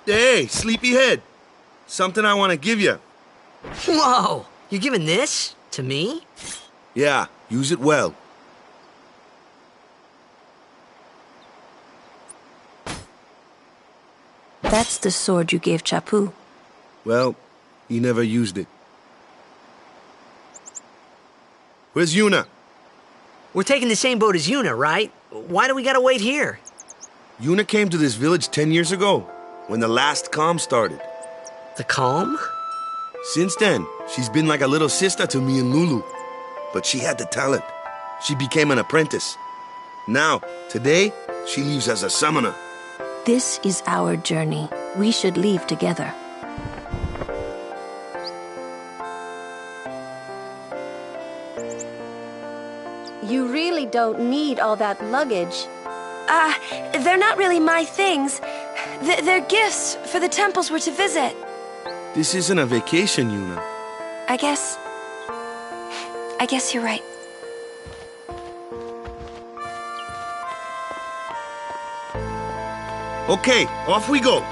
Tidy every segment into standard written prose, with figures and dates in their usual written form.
Hey, sleepyhead. Something I want to give you. Whoa! You're giving this? To me? Yeah, use it well. That's the sword you gave Chapu. Well, he never used it. Where's Yuna? We're taking the same boat as Yuna, right? Why do we gotta wait here? Yuna came to this village 10 years ago, when the last calm started. The calm? Since then, she's been like a little sister to me and Lulu. But she had the talent. She became an apprentice. Now, today, she leaves as a summoner. This is our journey. We should leave together. You really don't need all that luggage. They're not really my things. They're gifts for the temples we're to visit. This isn't a vacation, Yuna. I guess you're right. Okay, off we go.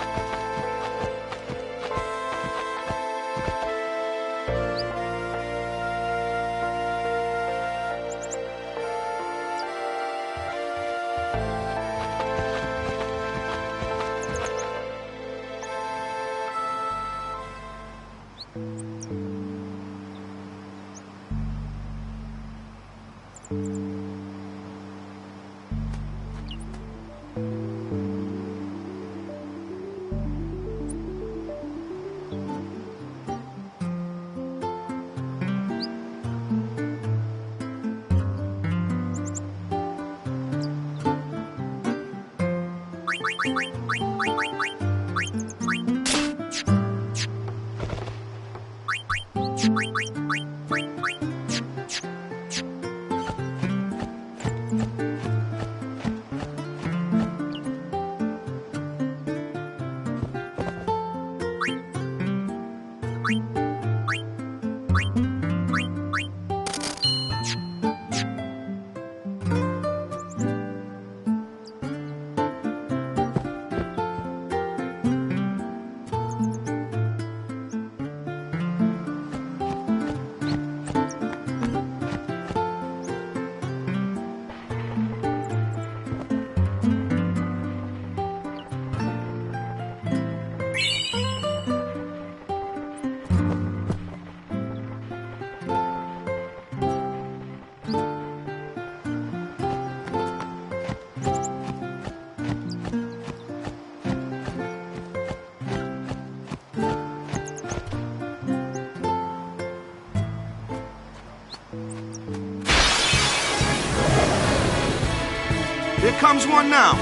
Here comes one now.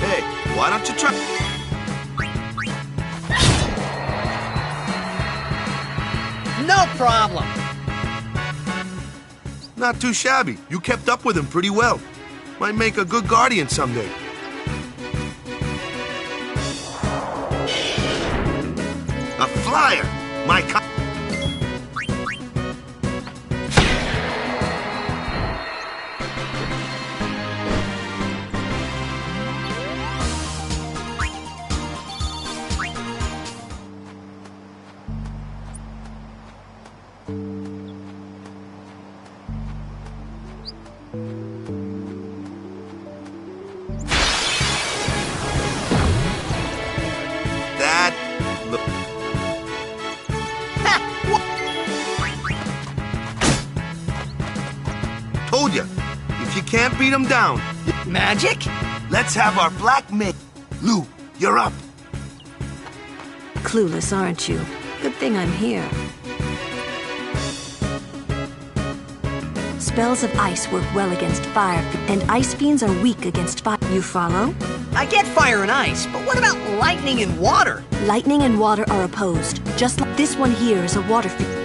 Hey, why don't you try... No problem. Not too shabby. You kept up with him pretty well. Might make a good guardian someday. A flyer! My co- Told ya, if you can't beat him down... Magic? Let's have our black mage. Lou, you're up. Clueless, aren't you? Good thing I'm here. Spells of ice work well against fire, and ice fiends are weak against fire. You follow? I get fire and ice, but what about lightning and water? Lightning and water are opposed. Just like this one here is a water fiend.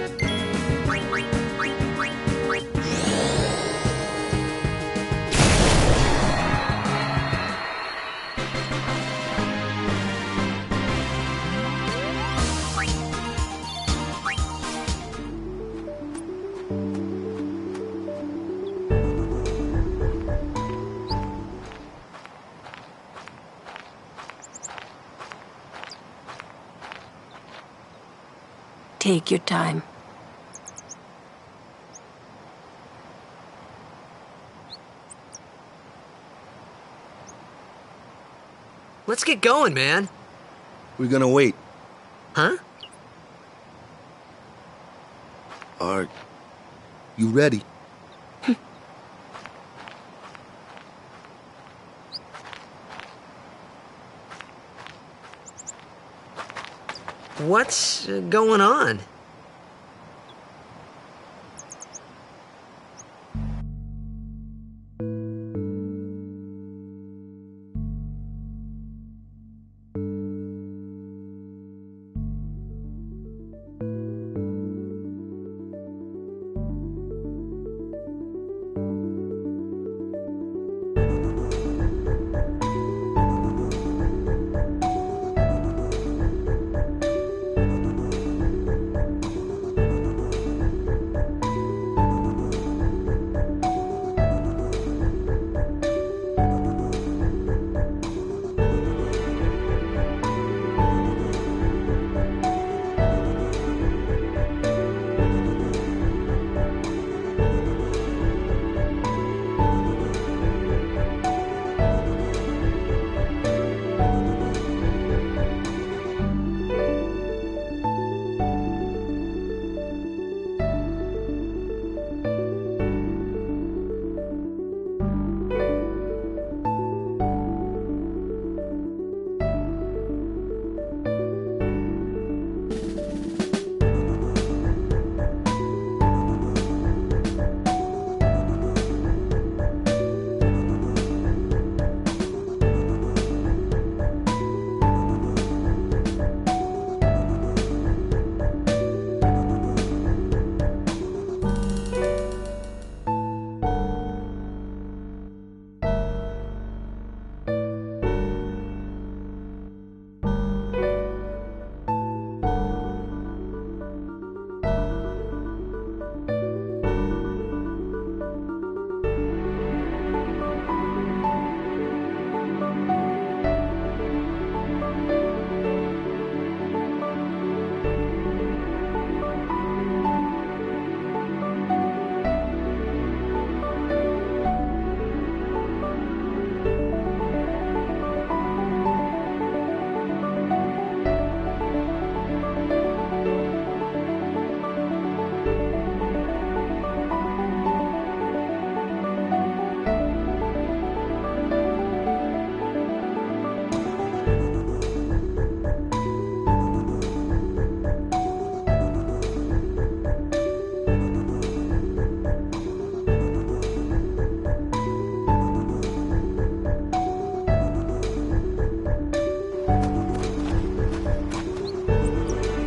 Take your time. Let's get going, man. We're gonna wait. Huh? Are you ready? What's going on?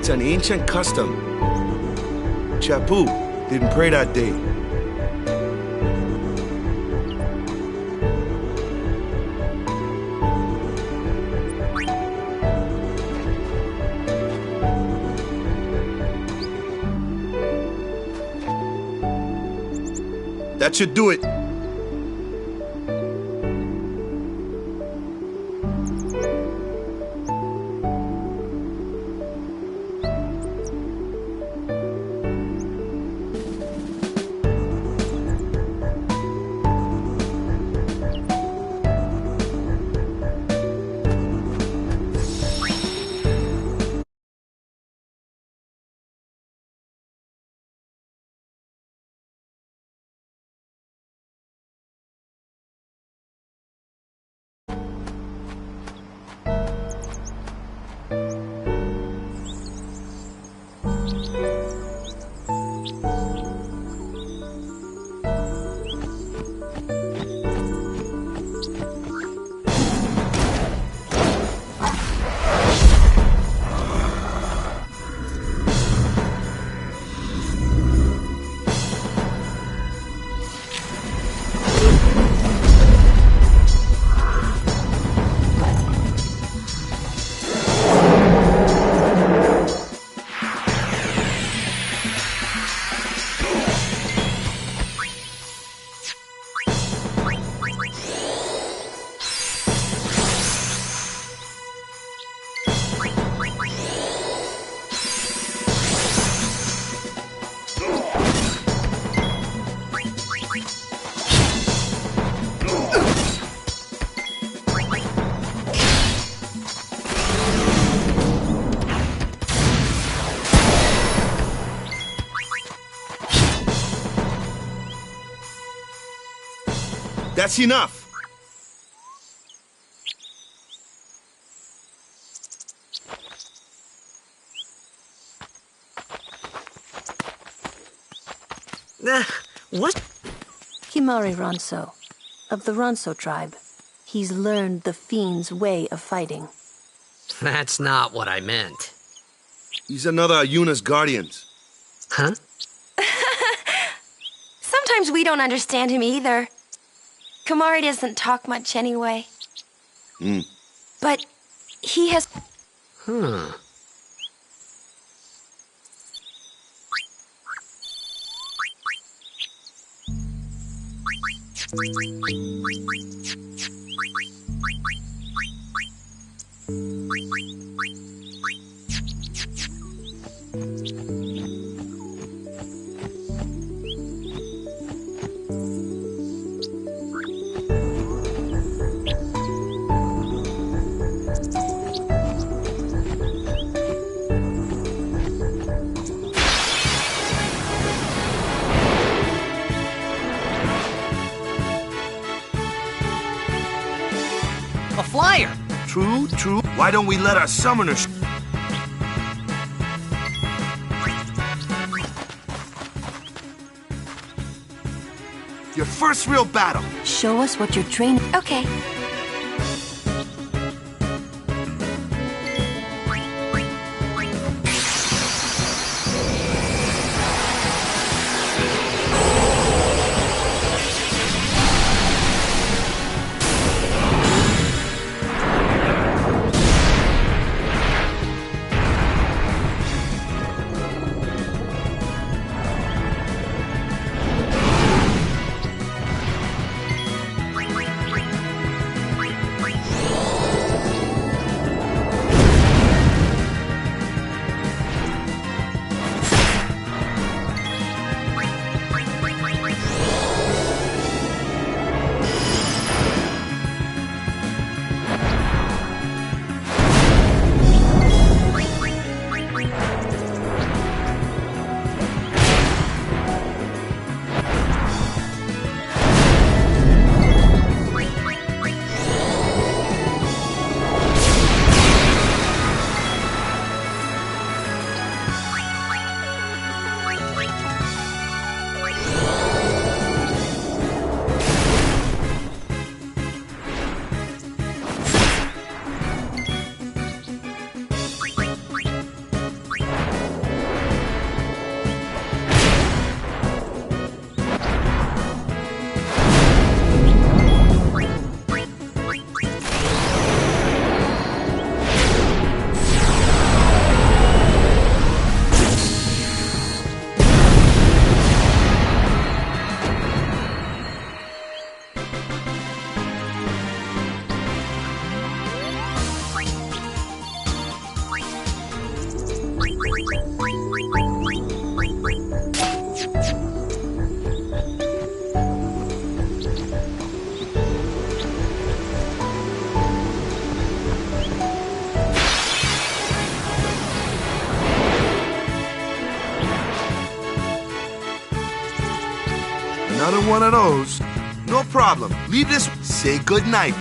It's an ancient custom. Chapu didn't pray that day. That should do it. That's enough. What? Himari Ronso, of the Ronso tribe. He's learned the fiend's way of fighting. That's not what I meant. He's another of Yuna's guardians. Huh? Sometimes we don't understand him either. Kamari doesn't talk much anyway. But he has... A flyer! True, true. Why don't we let our summoners... Your first real battle. Show us what you're training. Okay. Another one of those. No problem. Leave this. Say good night.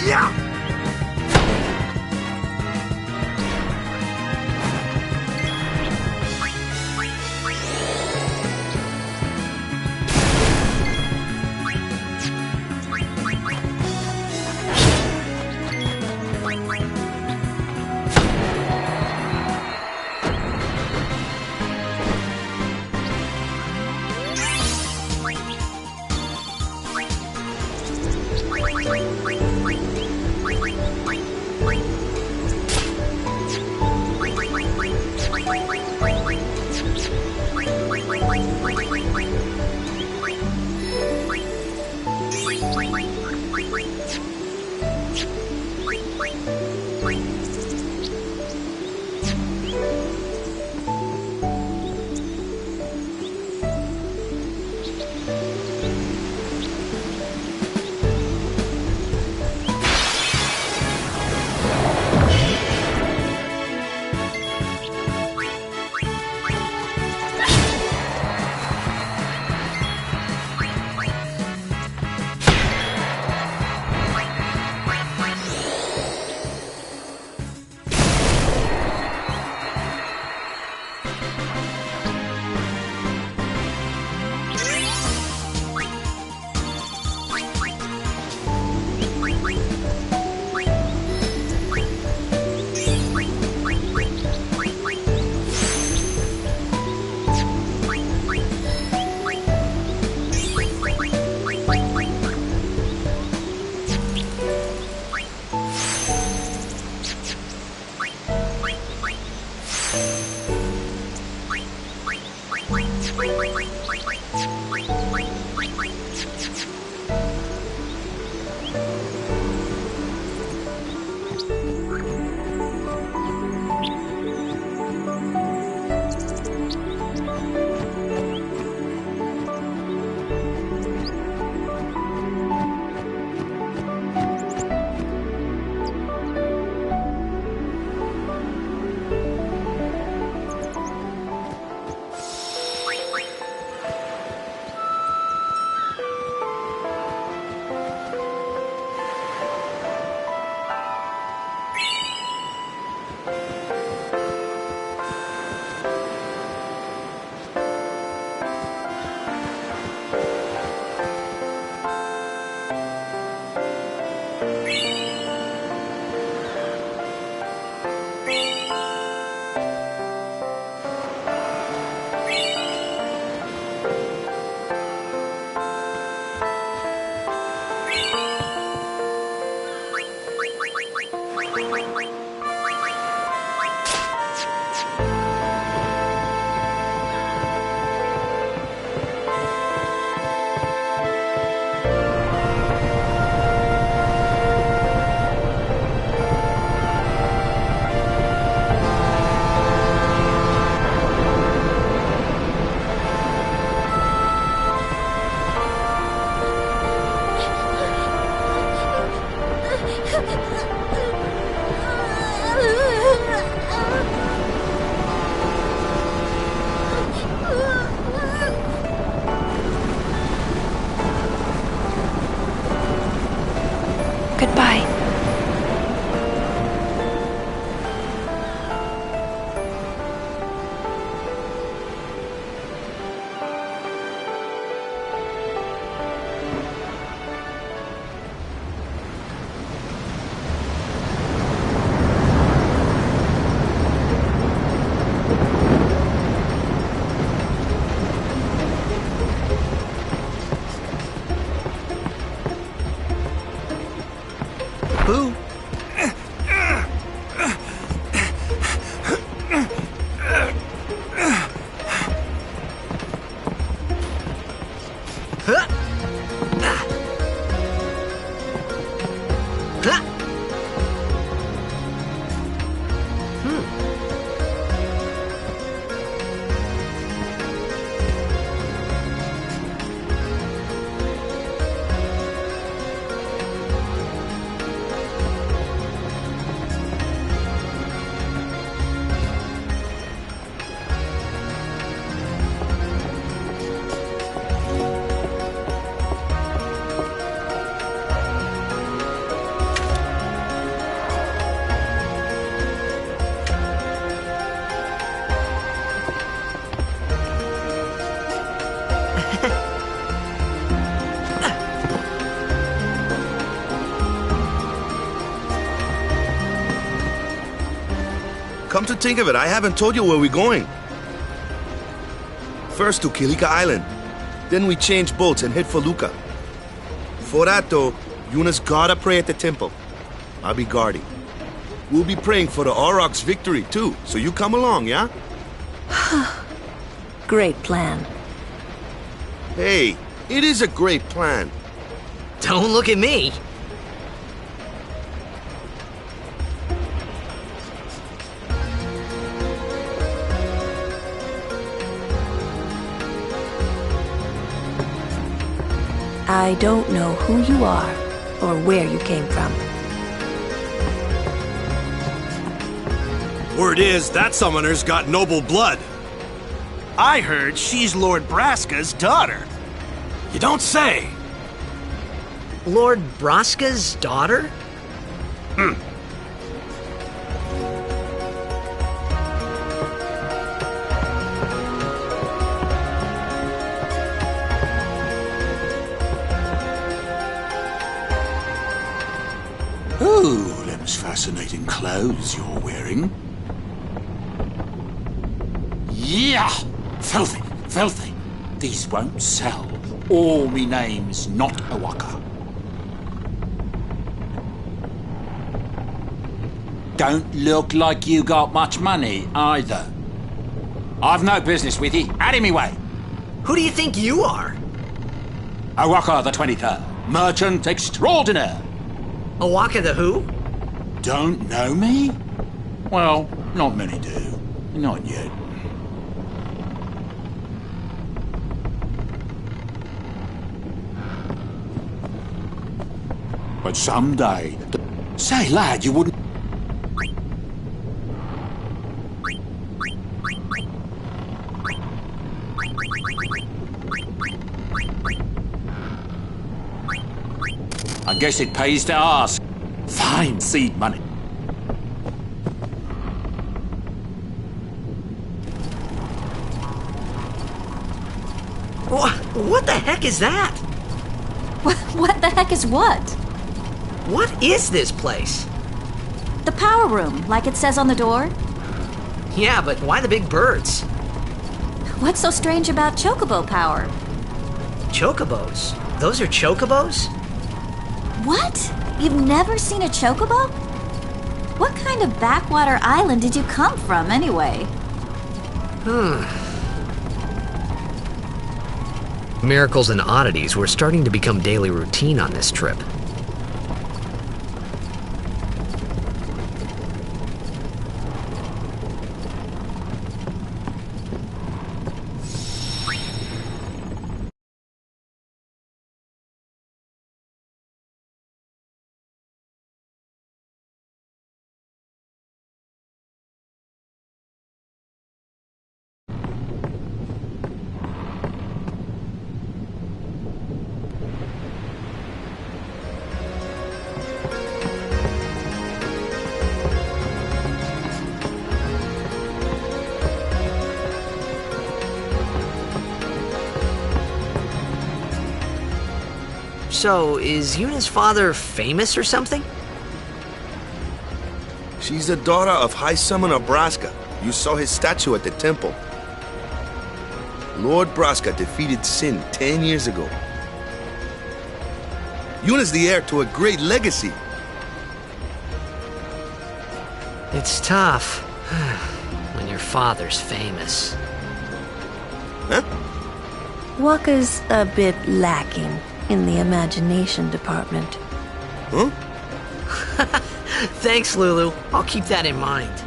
Yeah! Goodbye. Boo! Huh? Huh? Come to think of it, I haven't told you where we're going. First to Kilika Island. Then we change boats and head for Luca. For that though, Yuna's gotta pray at the temple. I'll be guarding. We'll be praying for the Aurochs' victory too, so you come along, yeah? Great plan. Hey, it is a great plan. Don't look at me. I don't know who you are or where you came from. Word is, that summoner's got noble blood. I heard she's Lord Braska's daughter. You don't say! Lord Braska's daughter? Oh, them's fascinating clothes you're wearing. Yeah! Filthy, filthy. These won't sell. Or me name's not Awaka. Don't look like you got much money, either. I've no business with you. Out of me way. Who do you think you are? Awaka the 23rd, merchant extraordinaire. Awaka the who? Don't know me? Well, not many do. Not yet. But someday... Say, lad, you wouldn't... I guess it pays to ask. Fine seed money. What the heck is that? What the heck is what? What is this place? The power room, like it says on the door? Yeah, but why the big birds? What's so strange about chocobo power? Chocobos? Those are chocobos? What? You've never seen a chocobo? What kind of backwater island did you come from, anyway? Miracles and oddities were starting to become daily routine on this trip. So, is Yuna's father famous or something? She's the daughter of High Summoner Braska. You saw his statue at the temple. Lord Braska defeated Sin 10 years ago. Yuna's the heir to a great legacy. It's tough when your father's famous. Huh? Waka's a bit lacking in the imagination department. Huh? Thanks, Lulu. I'll keep that in mind.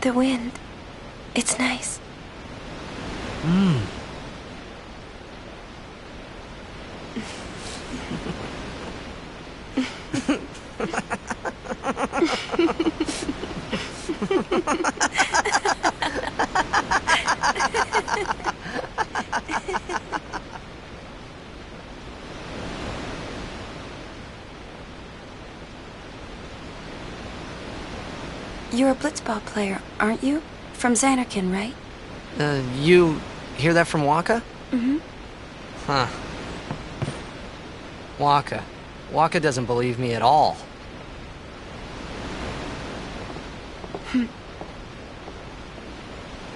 The wind. It's nice. a blitzball player, aren't you? From Xanarkin, right? You hear that from Waka? Mm-hmm. Huh. Waka. Waka doesn't believe me at all.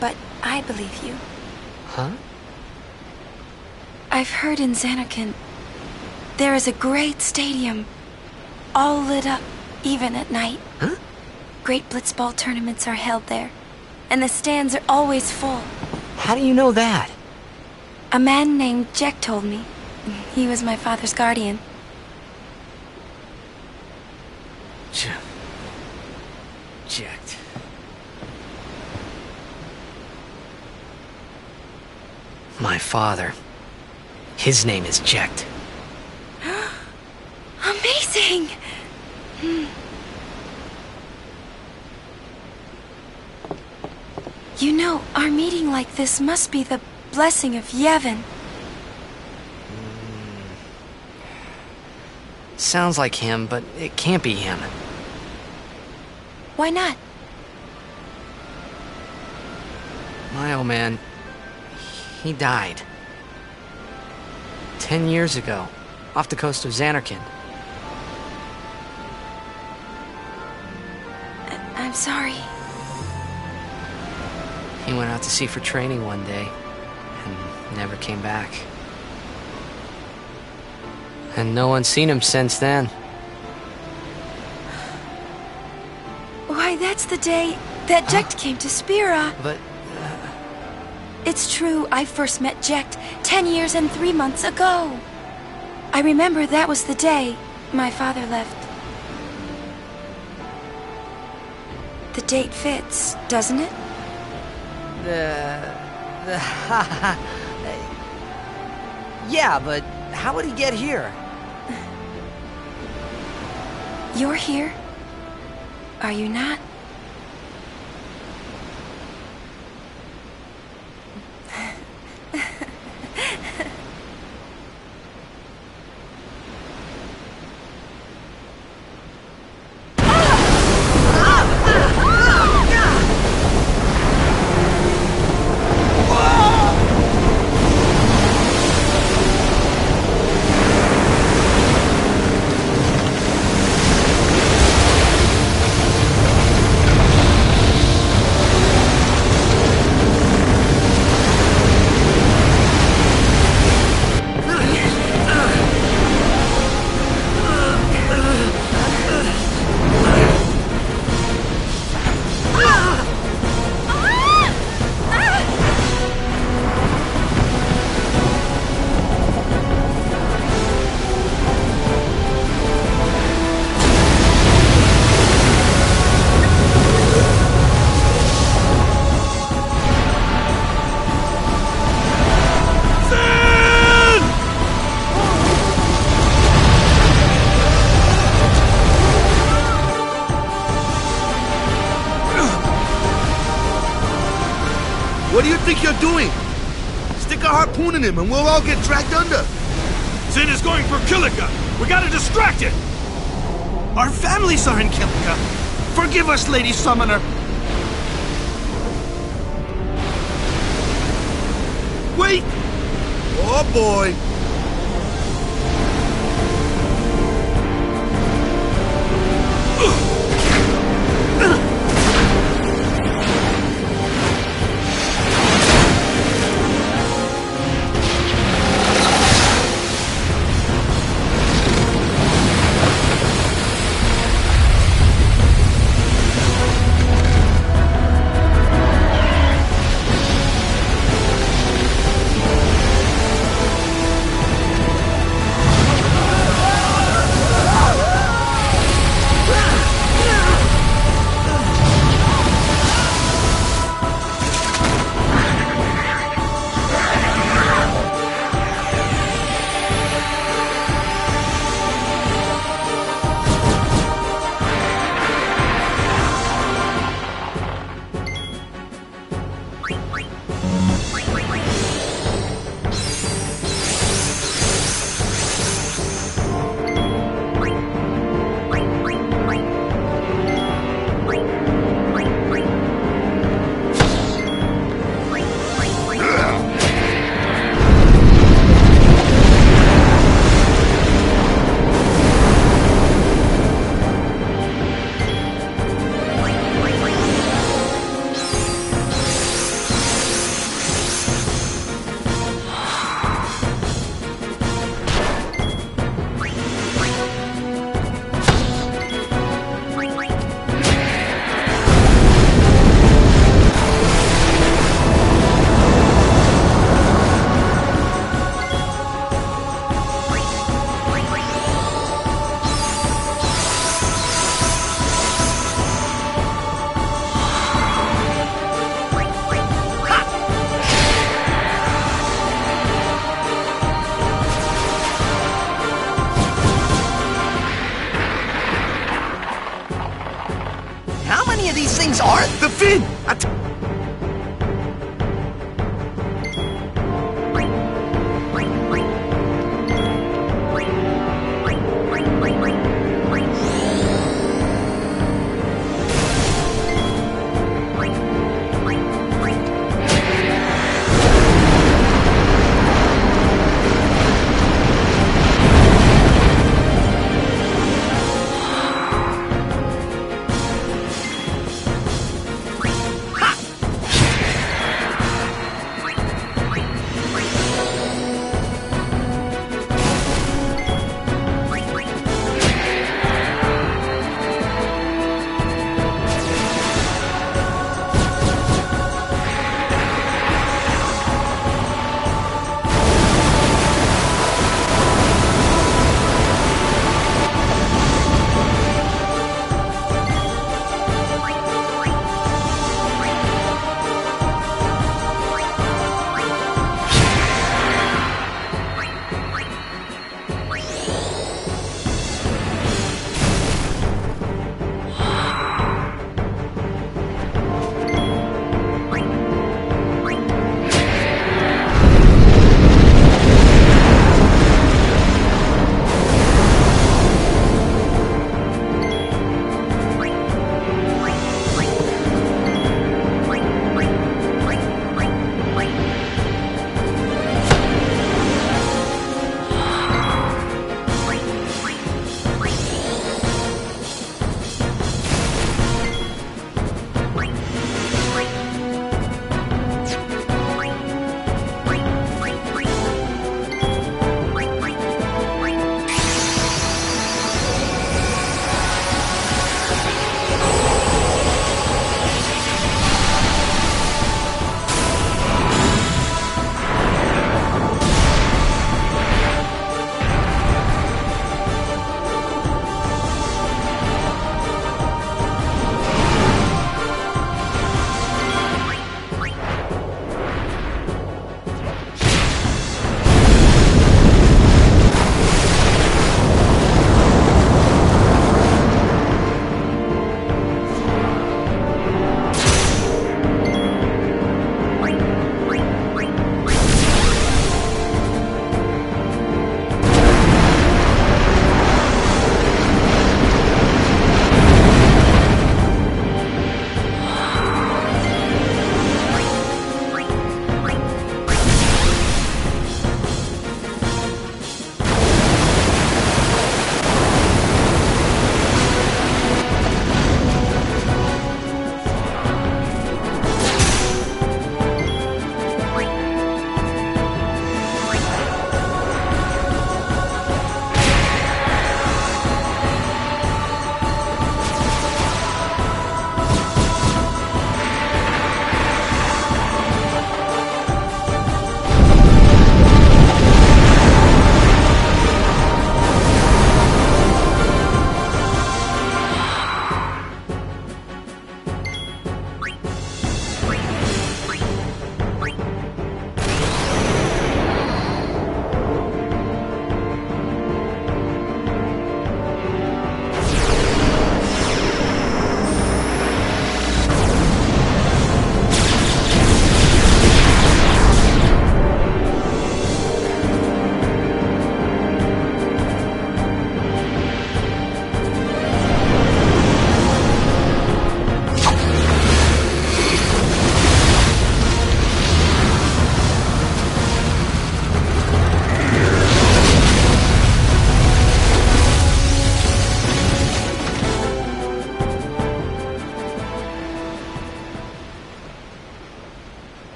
But I believe you. Huh? I've heard in Xanarkin, there is a great stadium, all lit up, even at night. Huh? Great blitzball tournaments are held there, and the stands are always full. How do you know that? A man named Jack told me. He was my father's guardian. Jacked. My father. His name is Jecht. Amazing! You know, our meeting like this must be the blessing of Yevon. Sounds like him, but it can't be him. Why not? My old man, he died. 10 years ago, off the coast of Xanarkin. I'm sorry. He went out to sea for training one day, and never came back. And no one's seen him since then. Why, that's the day that Jecht came to Spira. But... It's true, I first met Jecht 10 years and 3 months ago. I remember that was the day my father left. The date fits, doesn't it? Yeah, but how would he get here? You're here, are you not? What do you think you're doing? Stick a harpoon in him and we'll all get dragged under. Sin is going for Kilika. We gotta distract it. Our families are in Kilika. Forgive us, Lady Summoner. Wait! Oh boy!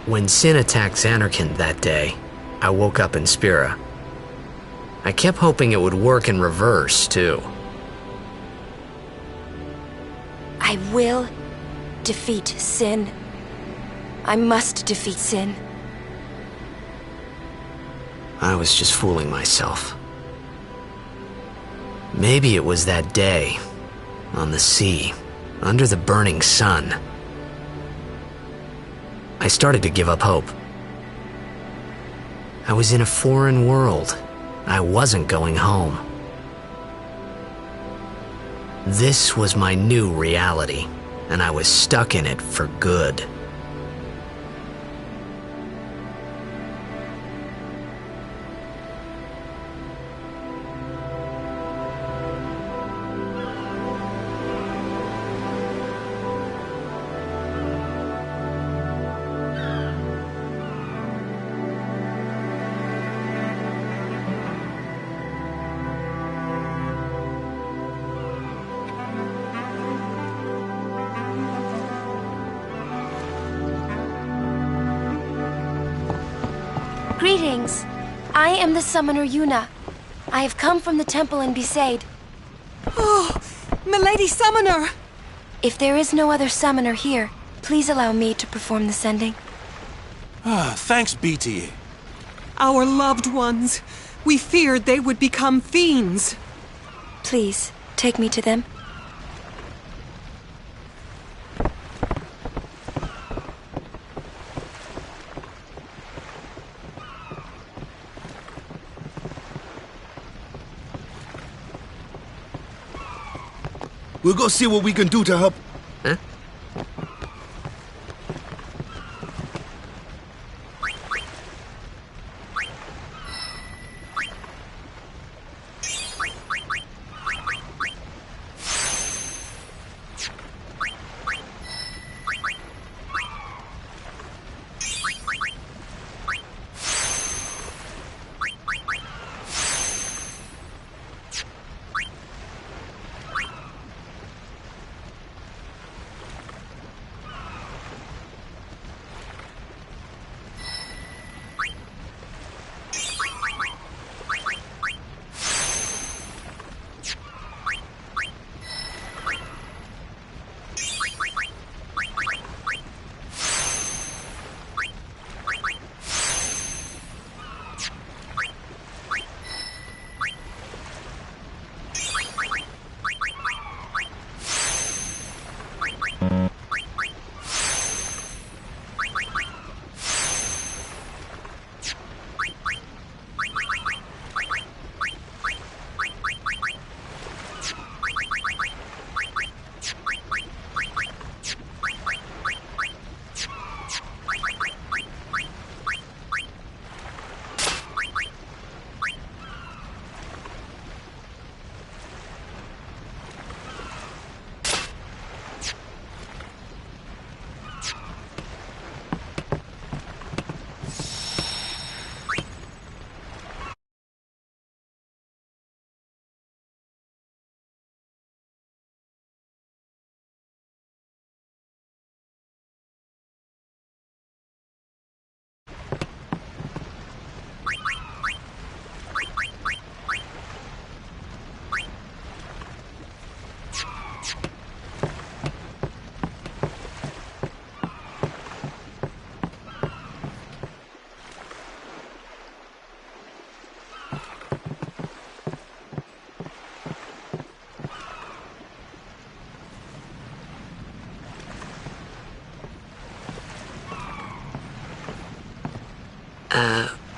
When Sin attacked Xanarkand that day, I woke up in Spira. I kept hoping it would work in reverse, too. I will defeat Sin. I must defeat Sin. I was just fooling myself. Maybe it was that day, on the sea, under the burning sun. I started to give up hope. I was in a foreign world. I wasn't going home. This was my new reality, and I was stuck in it for good. Greetings. I am the summoner Yuna. I have come from the temple in Besaid. Oh, Milady Summoner! If there is no other summoner here, please allow me to perform the sending. Thanks, BT. Our loved ones. We feared they would become fiends. Please, take me to them. We'll go see what we can do to help. Huh?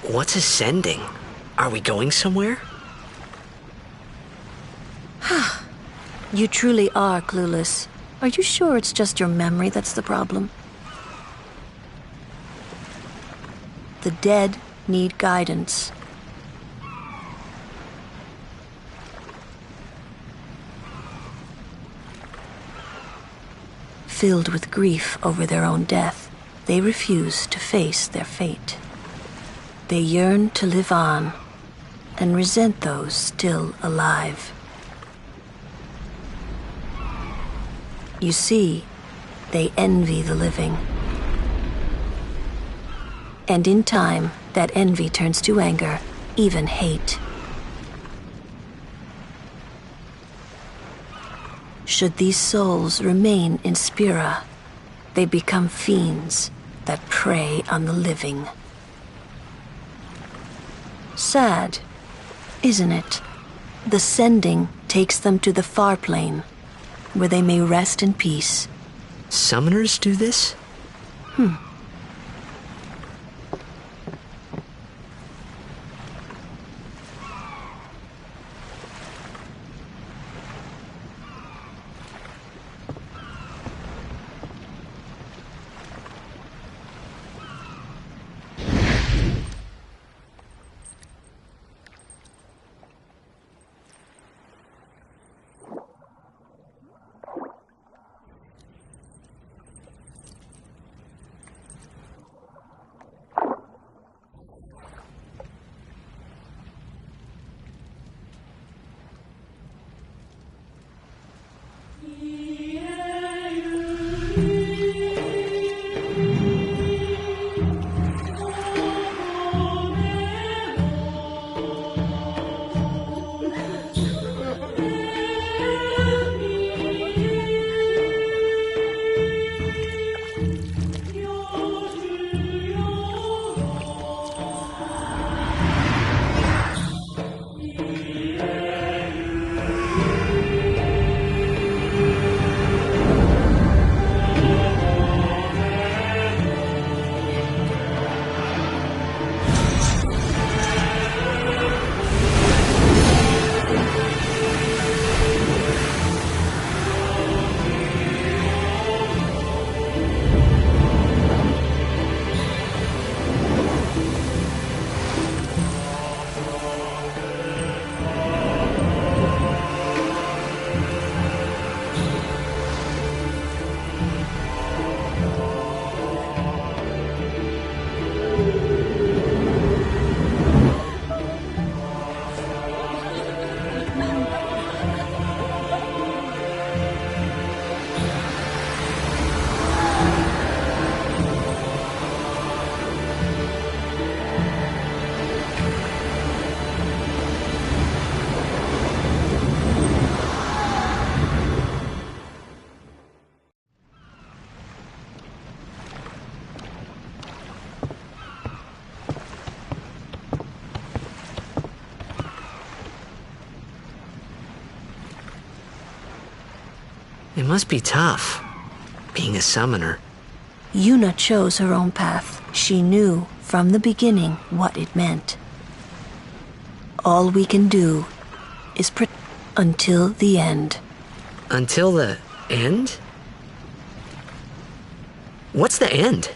What's ascending? Are we going somewhere? You truly are clueless. Are you sure it's just your memory that's the problem? The dead need guidance. Filled with grief over their own death, they refuse to face their fate. They yearn to live on and resent those still alive. You see, they envy the living. And in time, that envy turns to anger, even hate. Should these souls remain in Spira, they become fiends that prey on the living. Sad, isn't it? The sending takes them to the far plane, where they may rest in peace. Summoners do this? It must be tough, being a summoner. Yuna chose her own path. She knew from the beginning what it meant. All we can do is until the end. Until the end? What's the end?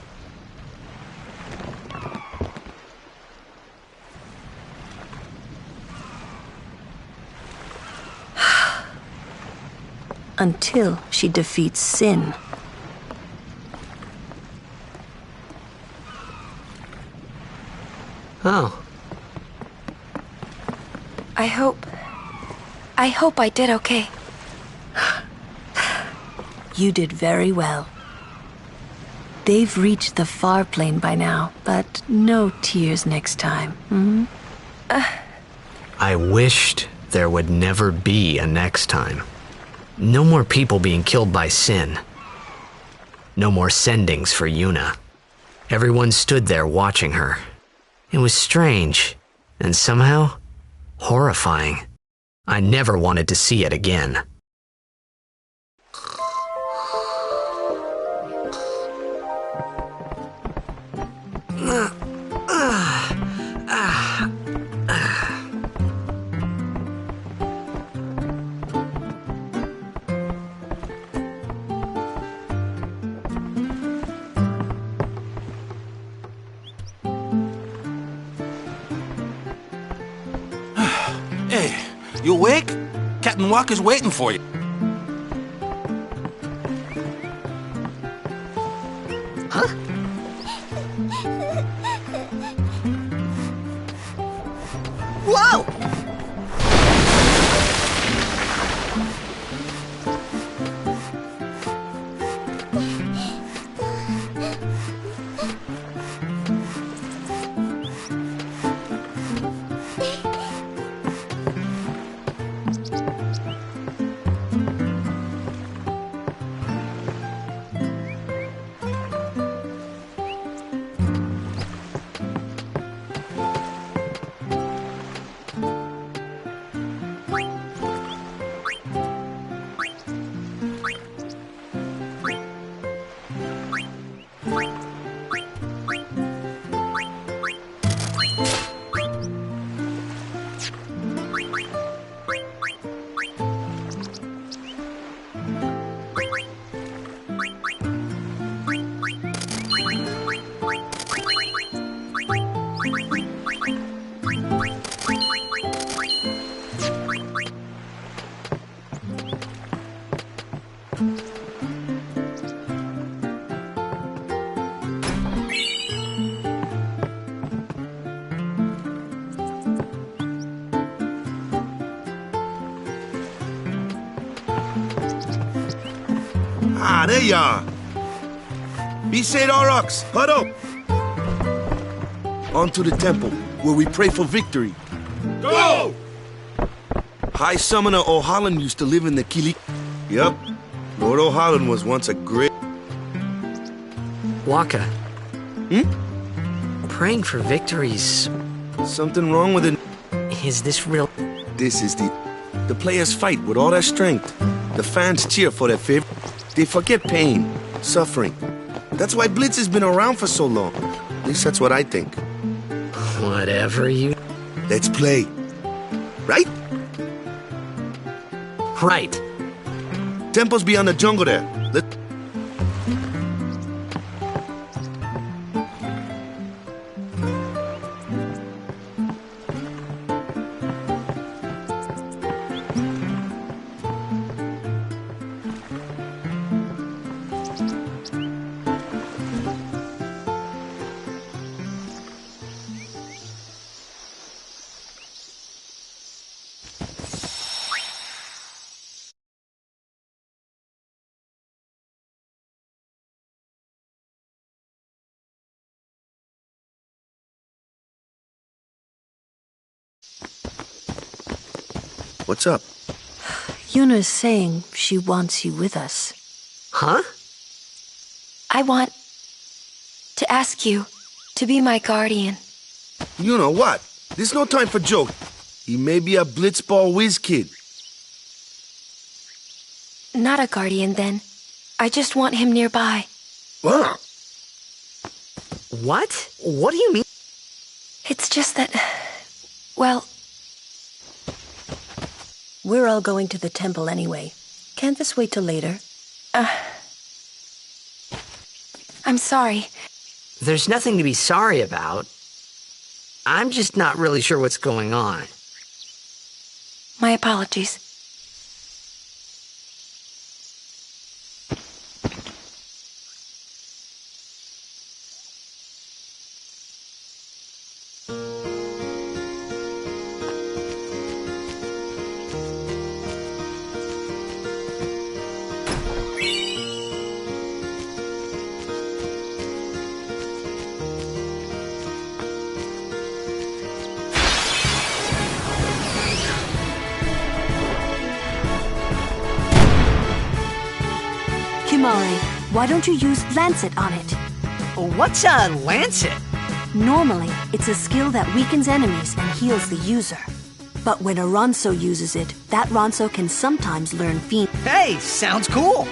Until she defeats sin. Oh. I hope I did okay. You did very well. They've reached the far plane by now, but no tears next time. Hmm? I wished there would never be a next time. No more people being killed by sin. No more sendings for Yuna. Everyone stood there watching her. It was strange, and somehow horrifying. I never wanted to see it again. Hey, you awake? Captain Walker's waiting for you. Huh? Whoa! Ah, there you are. Be St. Aurochs, huddle. On to the temple, where we pray for victory. Go! High Summoner O'Holland used to live in the Kilika. Yep, Lord O'Holland was once a great... Waka. Praying for victories. Something wrong with it? Is this real? This is the players fight with all their strength. The fans cheer for their favorite. They forget pain, suffering. That's why Blitz has been around for so long. At least that's what I think. Whatever you... Let's play. Right? Right. Temple's beyond the jungle there. What's up? Yuna's saying she wants you with us. Huh? I want to ask you to be my guardian. You know what? There's no time for joke. He may be a blitzball whiz kid. Not a guardian, then. I just want him nearby. What? What? What do you mean? It's just that... well... We're all going to the temple anyway. Can't this wait till later? I'm sorry. There's nothing to be sorry about. I'm just not really sure what's going on. My apologies. Kimari, why don't you use Lancet on it? What's a lancet? Normally, it's a skill that weakens enemies and heals the user. But when a Ronso uses it, that Ronso can sometimes learn Fiend. Hey, sounds cool.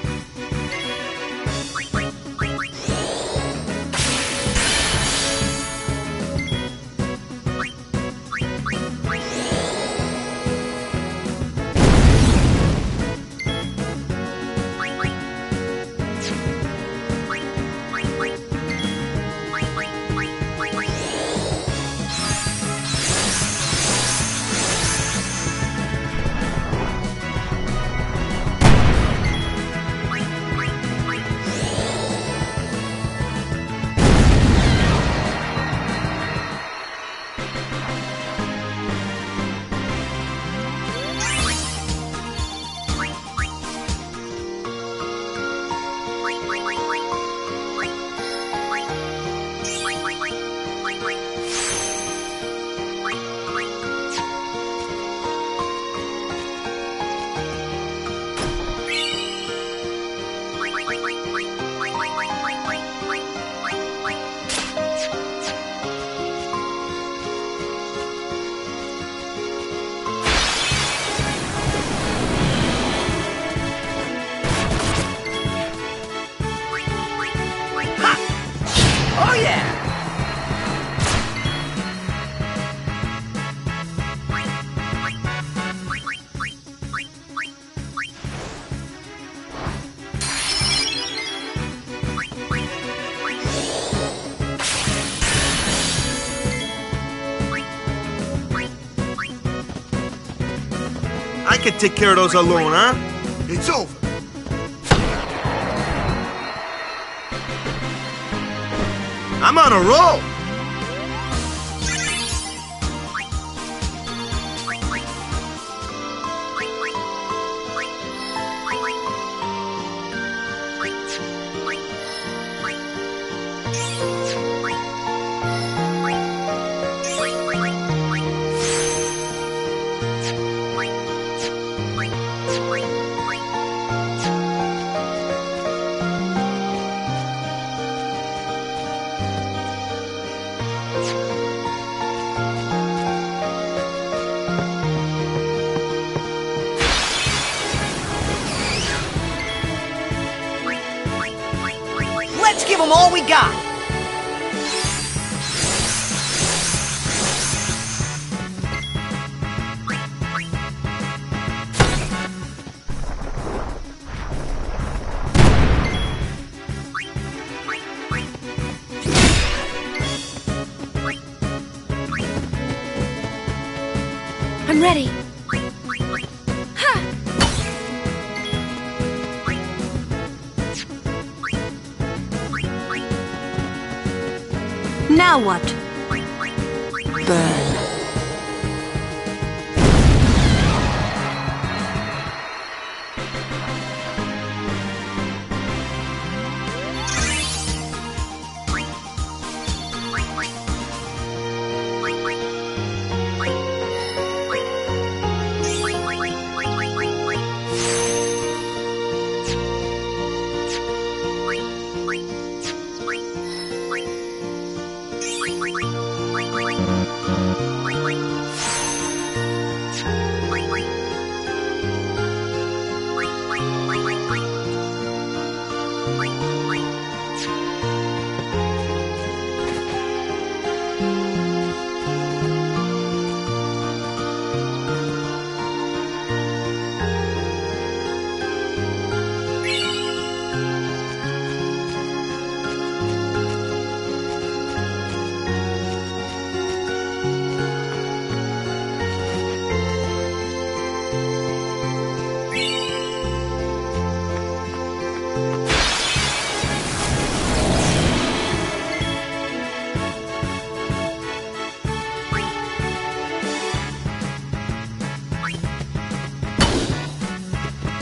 I can take care of those alone, huh? It's over. I'm on a roll! Let's give them all we got! I'm ready. Now what? Burn.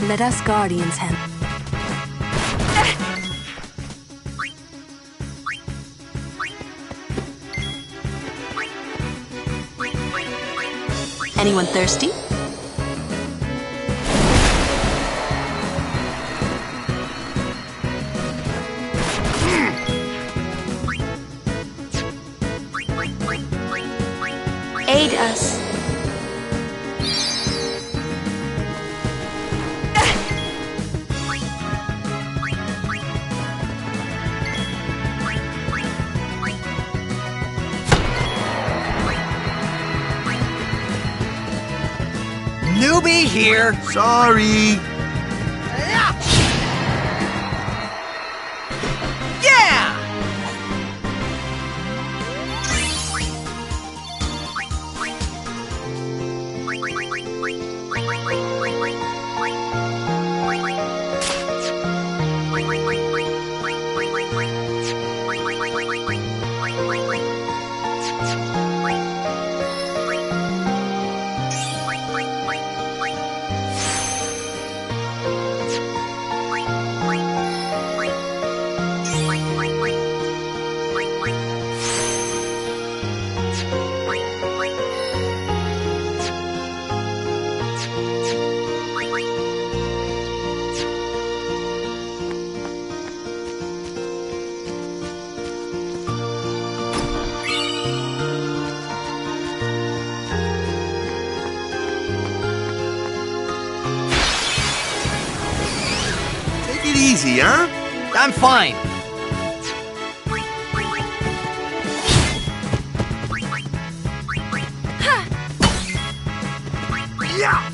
Let us guardians handle. Anyone thirsty? Aid us. Newbie here! Sorry! Yeah! Easy, huh? I'm fine. Yeah!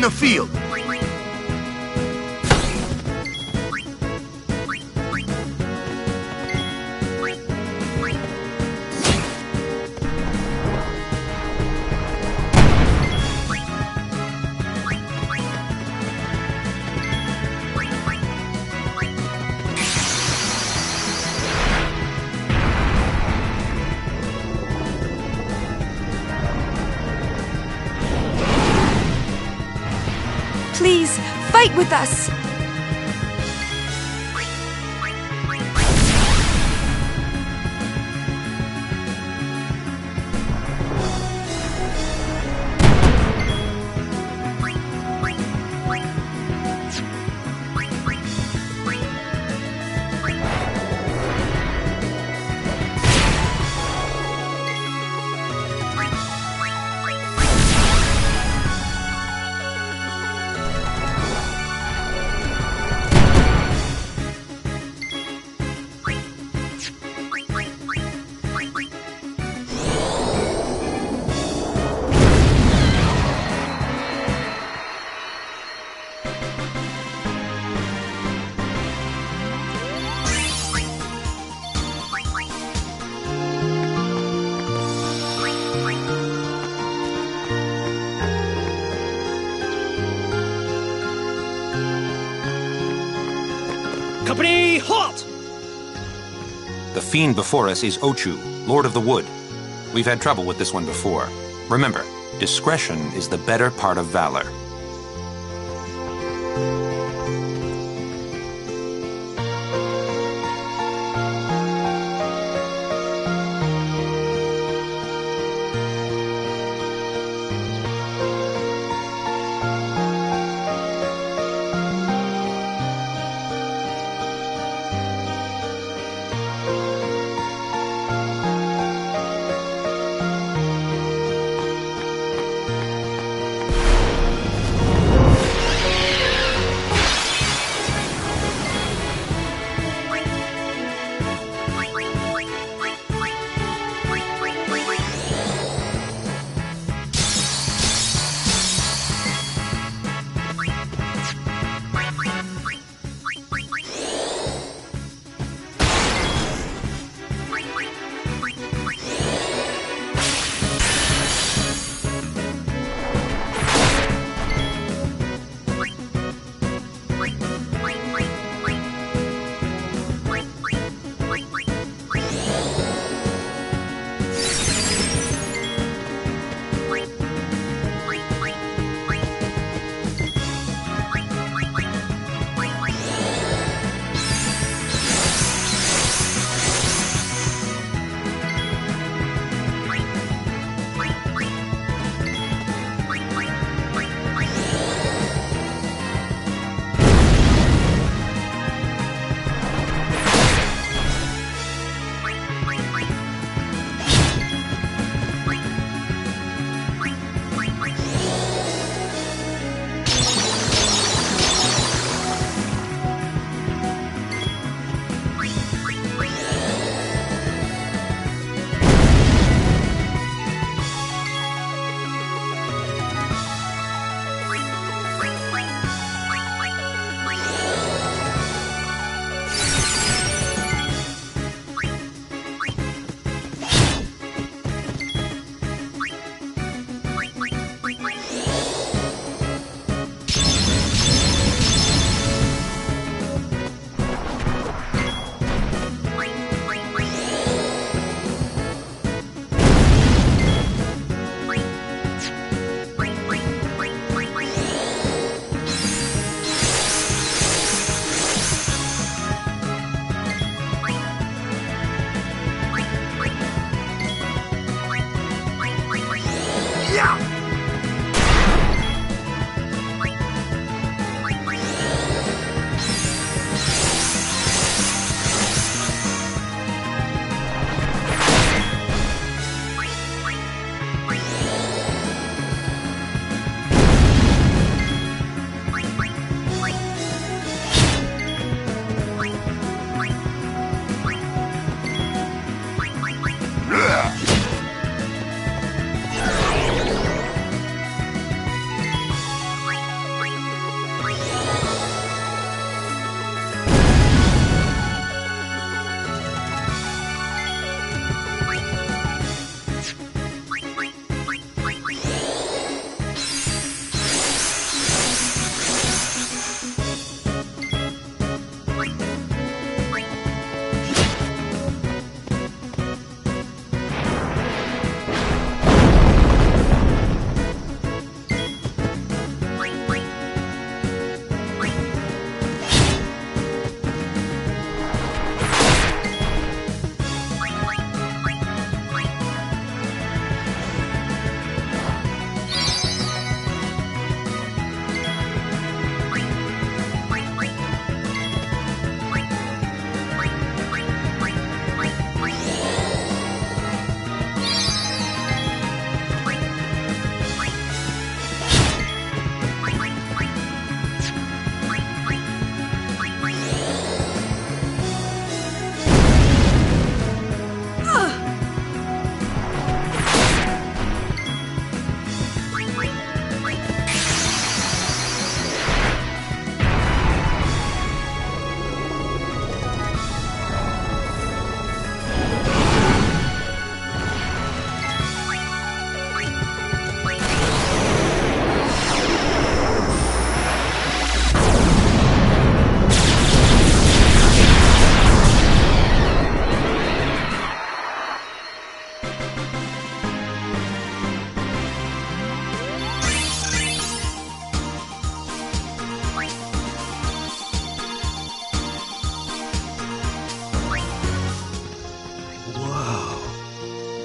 in the field. Please, fight with us! Company, halt! The fiend before us is Ochu, Lord of the Wood. We've had trouble with this one before. Remember, discretion is the better part of valor.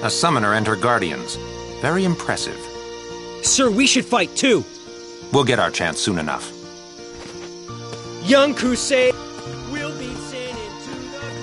A summoner and her guardians. Very impressive. Sir, we should fight too. We'll get our chance soon enough. Young Crusade will beat sin into the ground.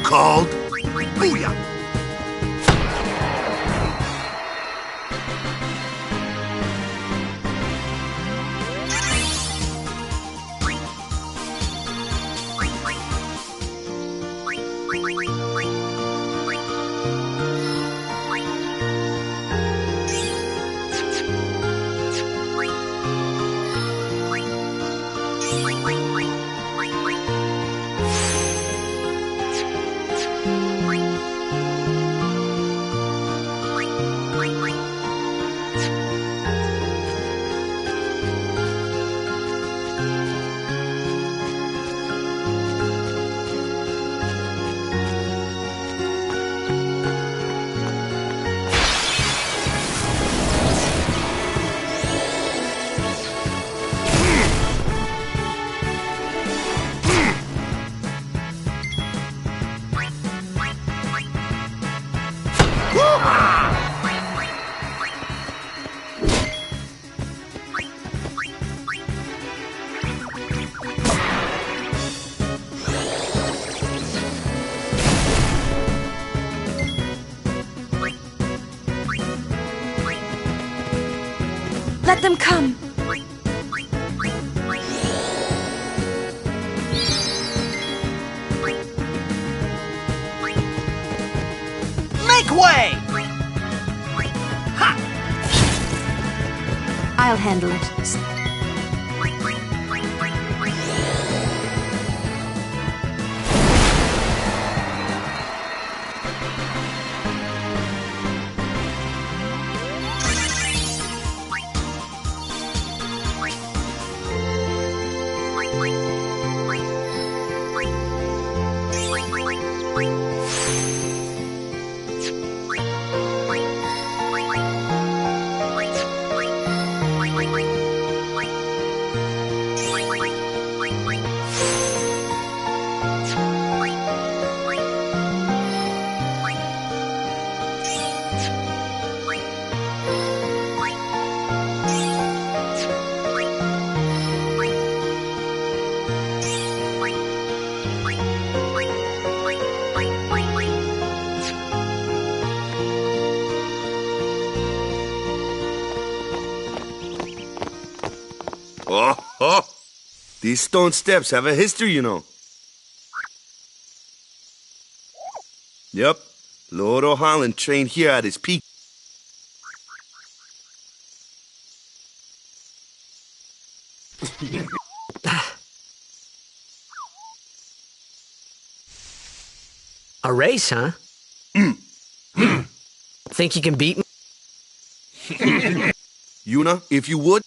Called? Booyah! Let them come! Make way! Ha! I'll handle it. Oh, these stone steps have a history, you know. Yep, Lord O'Holland trained here at his peak. A race, huh? Think you can beat me? Yuna, if you would.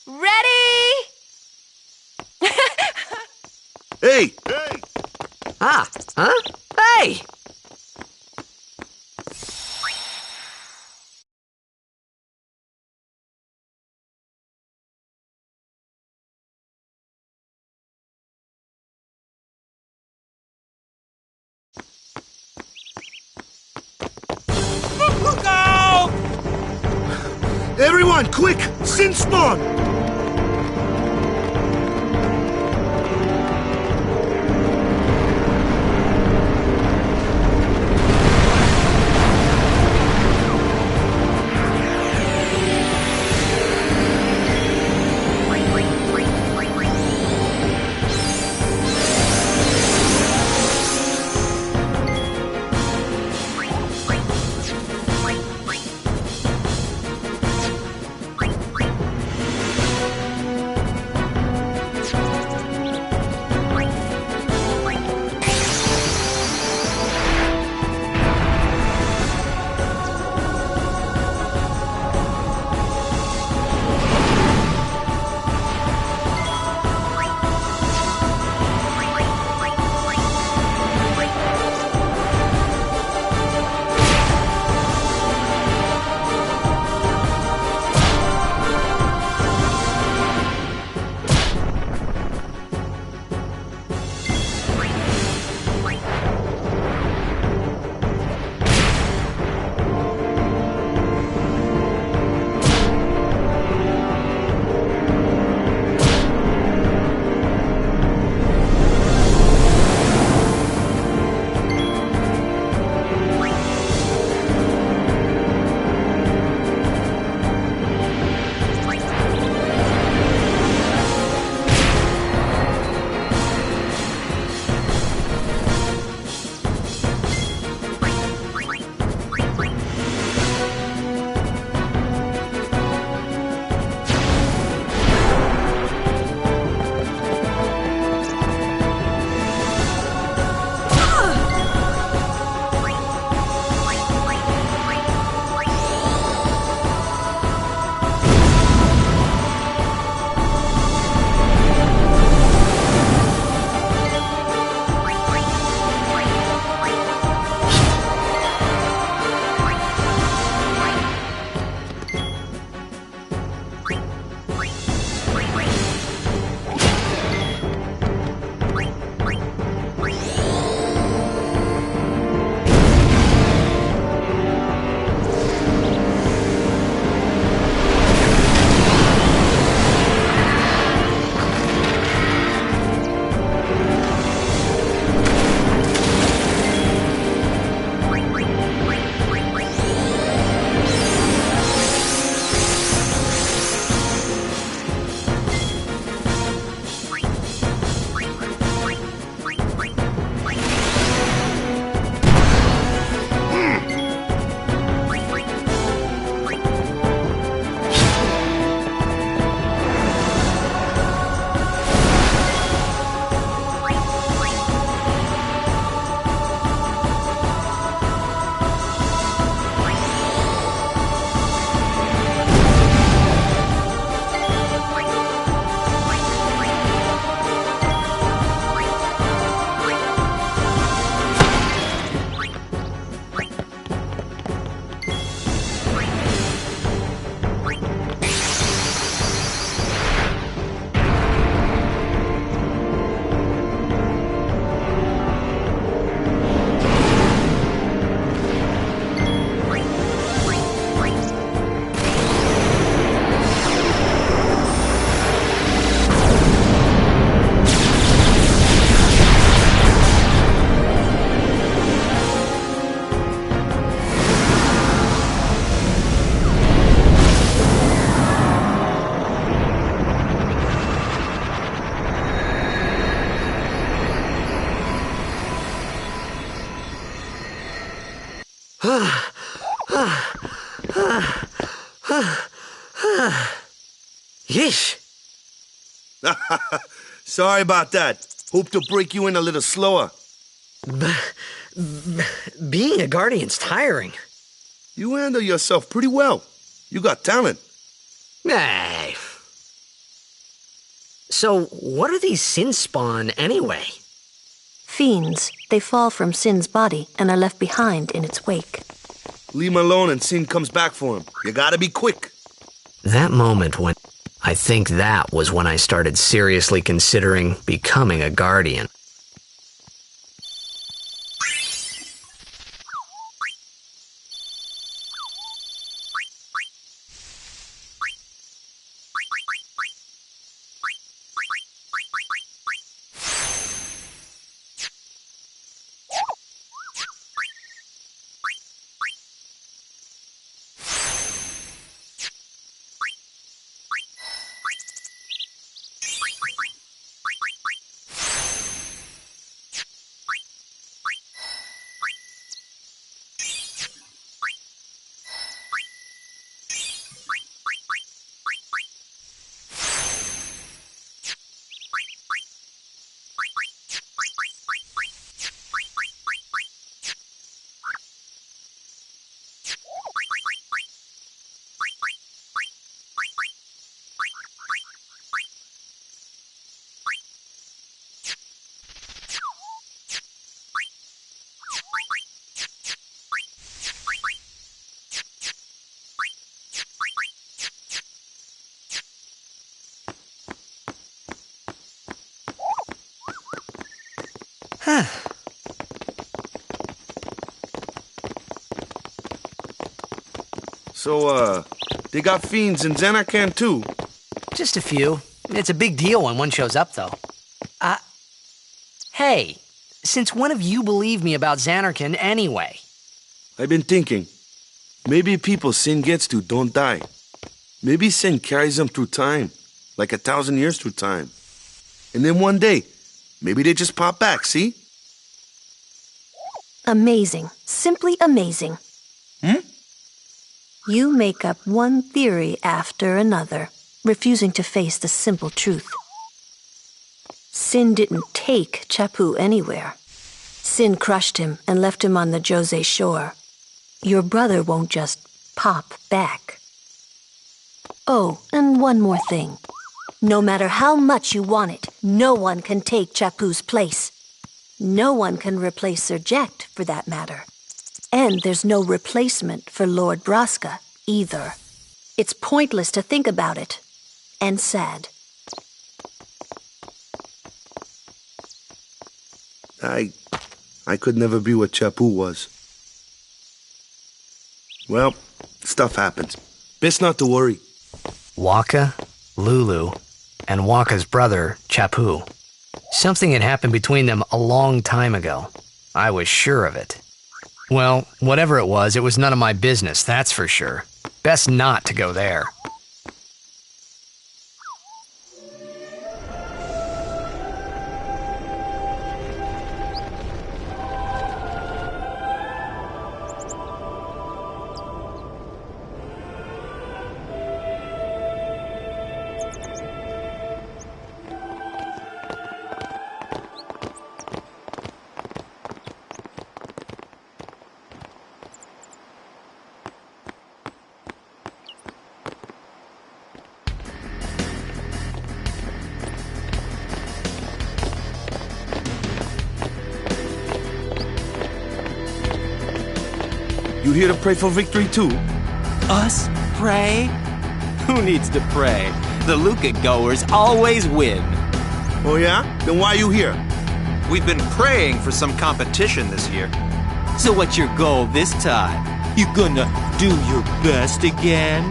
Ready? Hey! Ah, huh? Hey! Go! Everyone, quick! Sin spawn! Yeesh. Sorry about that. Hope to break you in a little slower. Being a guardian's tiring. You handle yourself pretty well. You got talent. Hey. So, what are these sin spawn anyway? Fiends. They fall from Sin's body and are left behind in its wake. Leave him alone and Sin comes back for him. You gotta be quick. That moment when... I think that was when I started seriously considering becoming a guardian. So, they got fiends in Xanarkand too? Just a few. It's a big deal when one shows up, though. Hey, since when have you believed me about Xanarkand anyway? I've been thinking. Maybe people Sin gets to don't die. Maybe Sin carries them through time, like 1,000 years through time. And then one day, maybe they just pop back, see? Amazing. Simply amazing. You make up one theory after another, refusing to face the simple truth. Sin didn't take Chapu anywhere. Sin crushed him and left him on the Jose shore. Your brother won't just pop back. Oh, and one more thing. No matter how much you want it, no one can take Chapu's place. No one can replace Sir Jekt, for that matter. And there's no replacement for Lord Braska, either. It's pointless to think about it. And sad. I could never be what Chapu was. Well, stuff happens. Best not to worry. Waka, Lulu, and Waka's brother, Chapu. Something had happened between them a long time ago. I was sure of it. Well, whatever it was none of my business, that's for sure. Best not to go there. You here to pray for victory too? Us? Pray? Who needs to pray? The Luca goers always win. Oh yeah? Then why you here? We've been praying for some competition this year. So what's your goal this time? You gonna do your best again?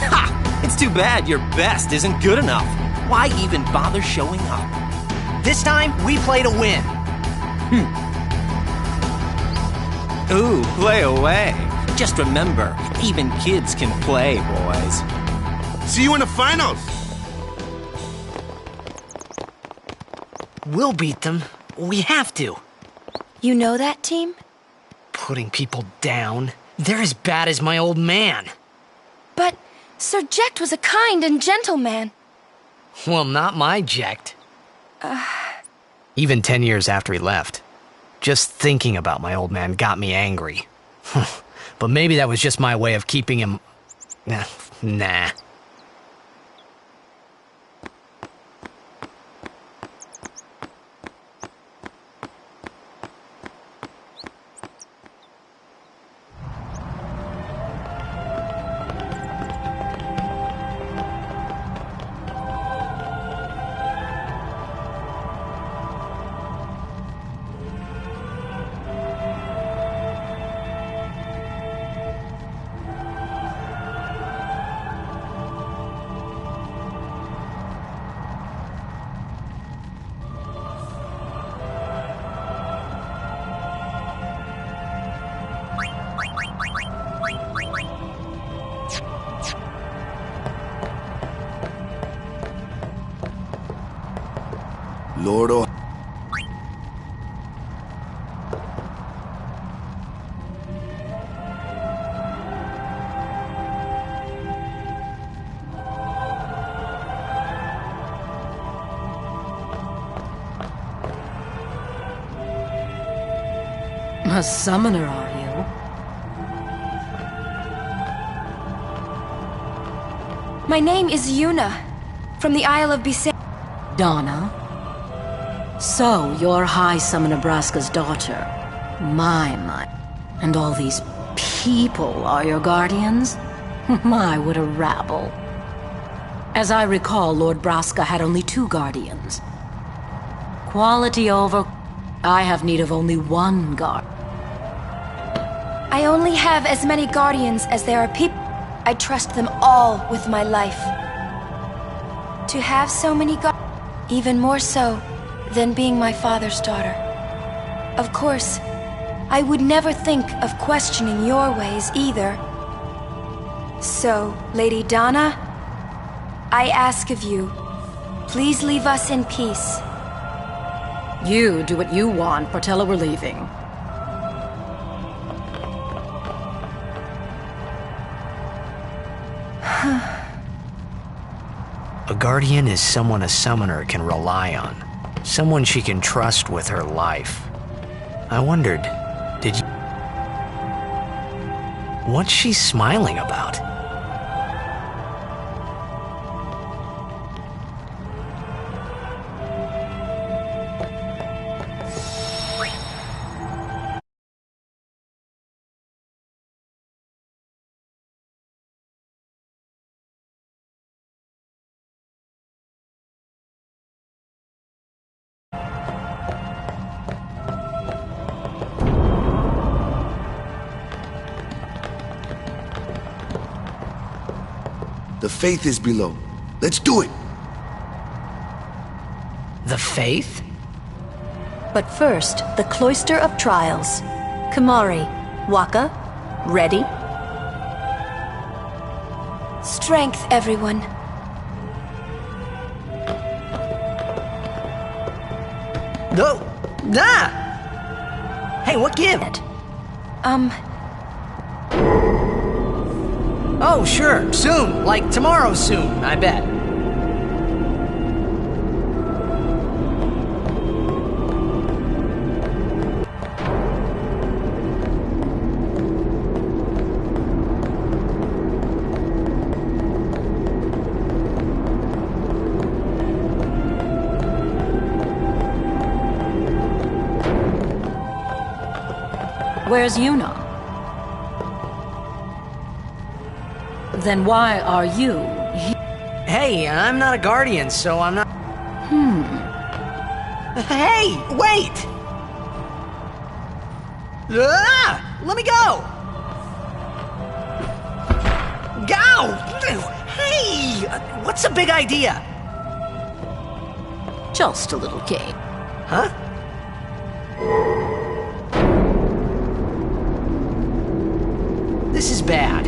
Ha! It's too bad your best isn't good enough. Why even bother showing up? This time, we play to win. Ooh, play away. Just remember, even kids can play, boys. See you in the finals! We'll beat them. We have to. You know that team? Putting people down. They're as bad as my old man. But Sir Jekt was a kind and gentle man. Well, not my Jekt. Even 10 years after he left. Just thinking about my old man got me angry. But maybe that was just my way of keeping him... Nah. Lord O... A summoner, are you? My name is Yuna, from the Isle of Bisay. Donna? So, you're High Summoner Braska's daughter. My. And all these people are your guardians? My, what a rabble. As I recall, Lord Braska had only 2 guardians. Quality over... I have need of only 1 guard. I only have as many guardians as there are people. I trust them all with my life. To have so many even more so than being my father's daughter. Of course, I would never think of questioning your ways either. So, Lady Donna, I ask of you, please leave us in peace. You do what you want, Portella, we're leaving. A guardian is someone a summoner can rely on. Someone she can trust with her life. I wondered, did you... What's she smiling about? The Faith is below. Let's do it! The Faith? But first, the Cloister of Trials. Kamari, Waka, ready? Strength, everyone. No! Nah! Hey, what give? Oh, sure, soon. Like tomorrow soon, I bet. Where's Yuna? Then why are you here? Hey, I'm not a guardian, so I'm not... Hey, wait! Ah! Let me go! Go! Hey! What's the big idea? Just a little game. Huh? This is bad.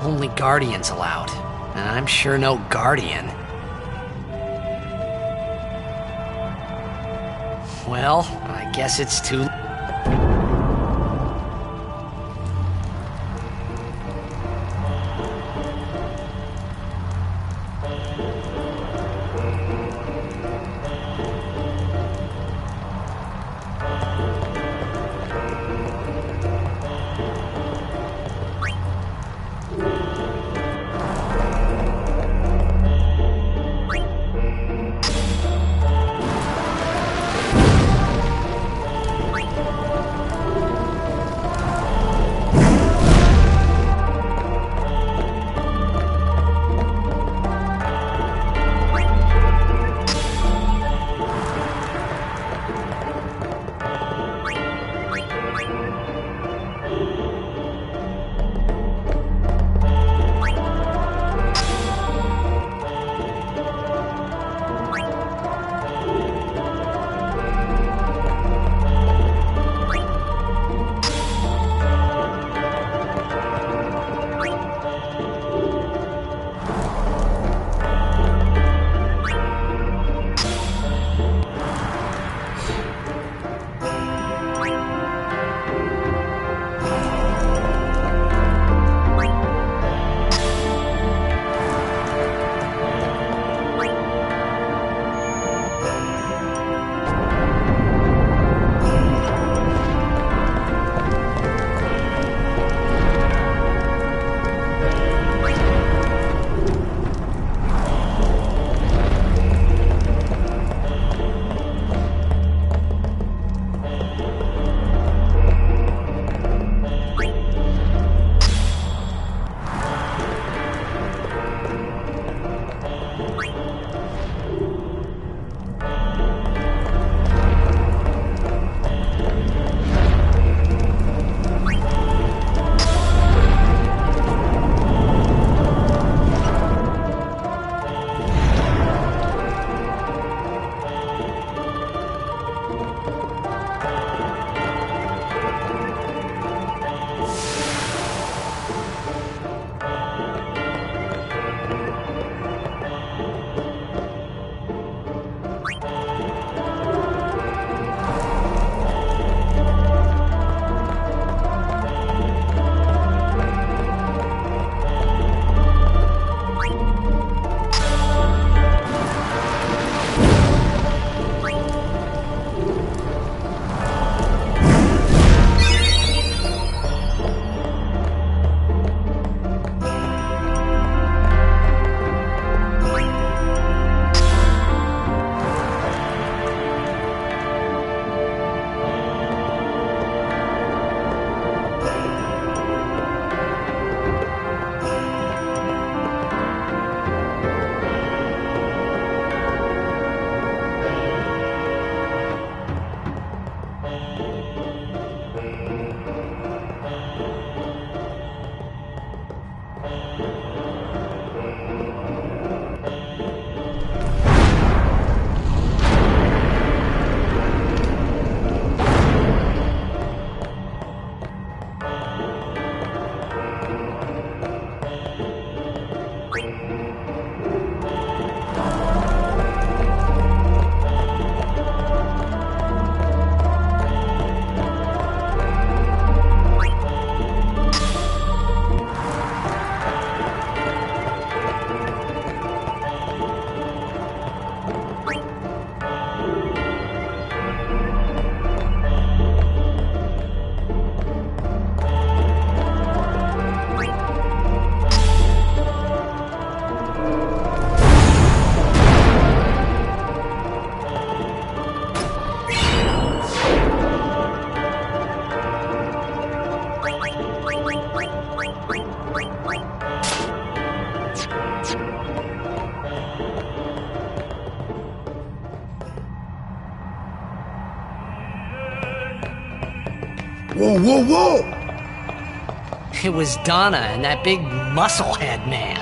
Only guardians allowed. And I'm sure no guardian. Well, I guess it's too... Whoa, whoa, whoa! It was Donna and that big musclehead man.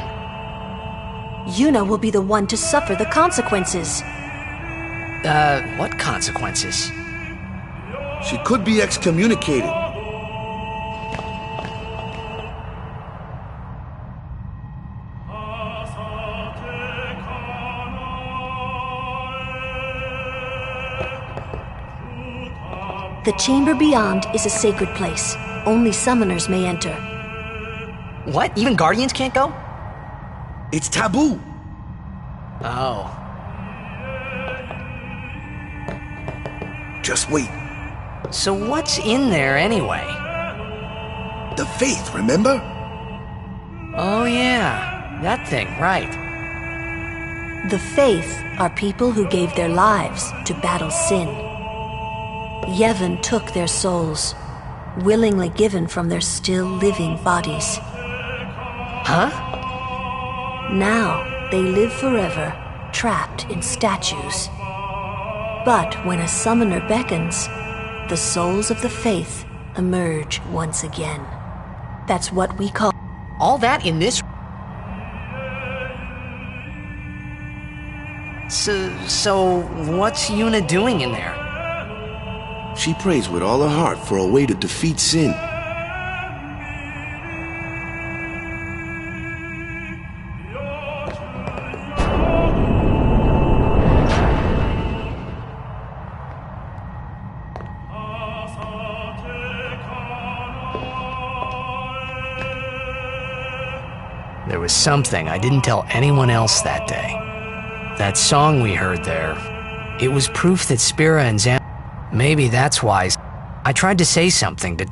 Yuna will be the one to suffer the consequences. What consequences? She could be excommunicated. The chamber beyond is a sacred place. Only summoners may enter. What? Even Guardians can't go? It's taboo. Oh. Just wait. So what's in there anyway? The faith, remember? Oh yeah, that thing, right. The faith are people who gave their lives to battle sin. Yevon took their souls, willingly given from their still living bodies. Huh? Now they live forever, trapped in statues. But when a summoner beckons, the souls of the faith emerge once again. That's what we call... All that in this... So what's Yuna doing in there? She prays with all her heart for a way to defeat sin. There was something I didn't tell anyone else that day. That song we heard there, it was proof that Spira and Zan... Maybe that's why I tried to say something to...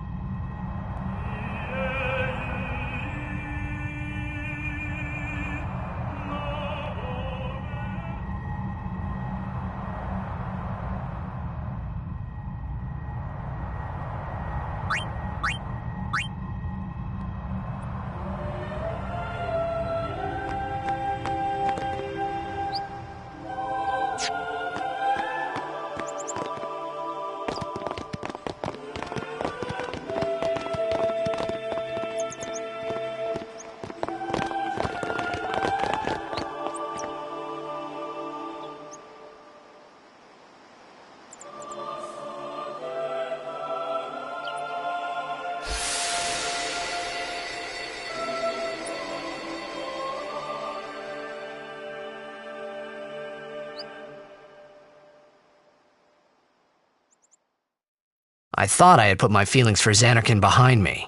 I thought I had put my feelings for Xanarkin behind me.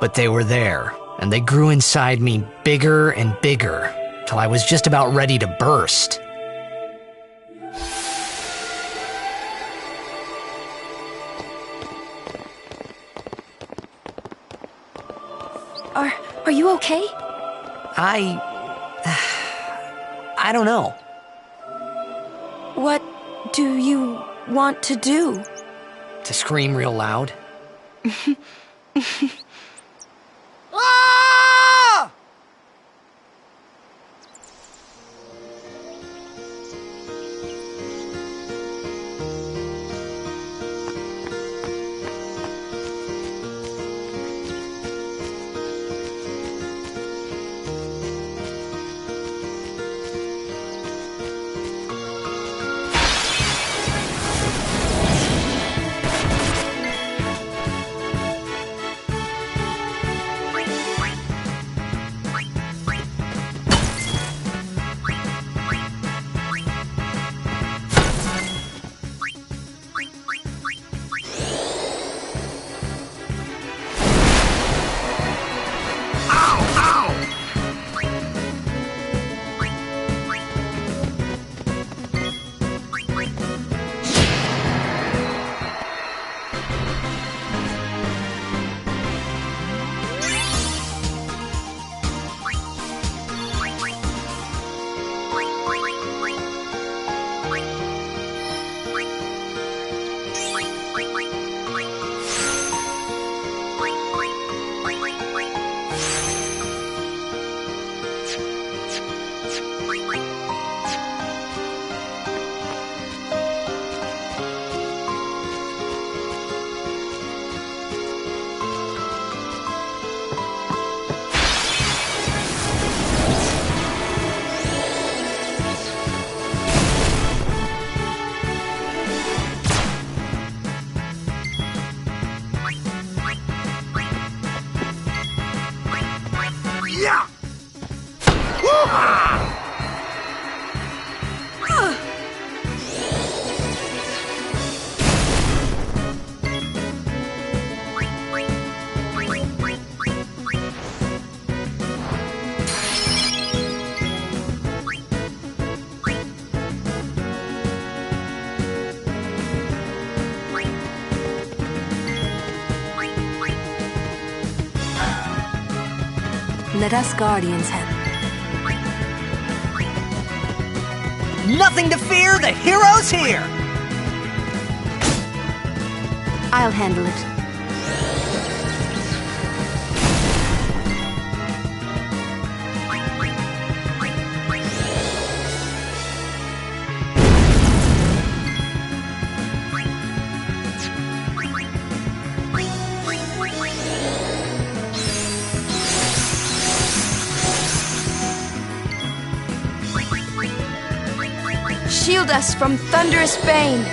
But they were there, and they grew inside me bigger and bigger, till I was just about ready to burst. Are you okay? I don't know. What do you want to do? To scream real loud? let us Guardians have... Nothing to fear, the hero's here! I'll handle it. Shield us from thunderous bane.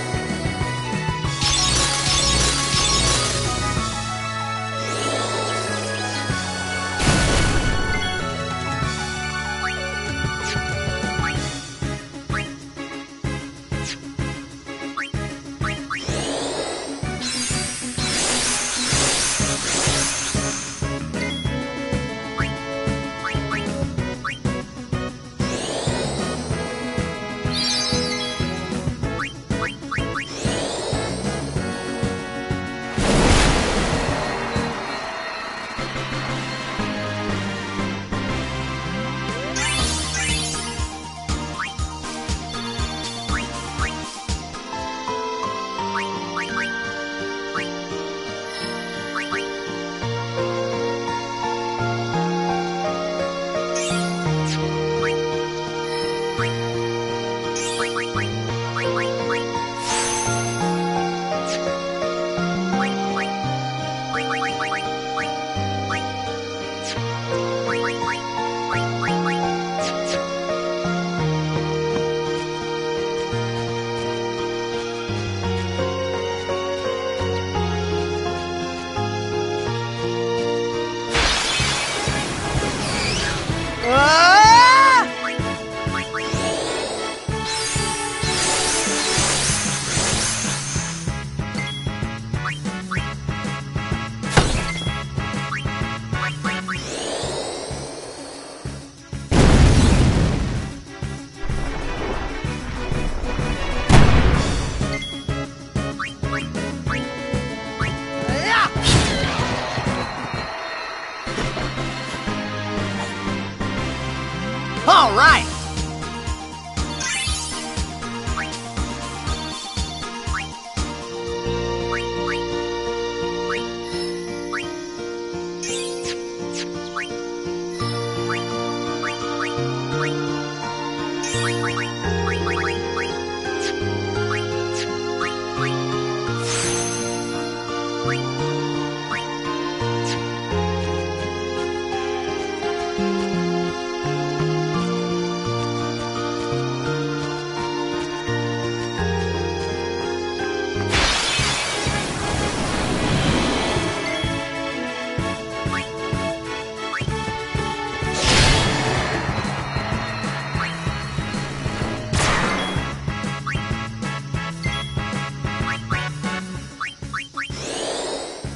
All right!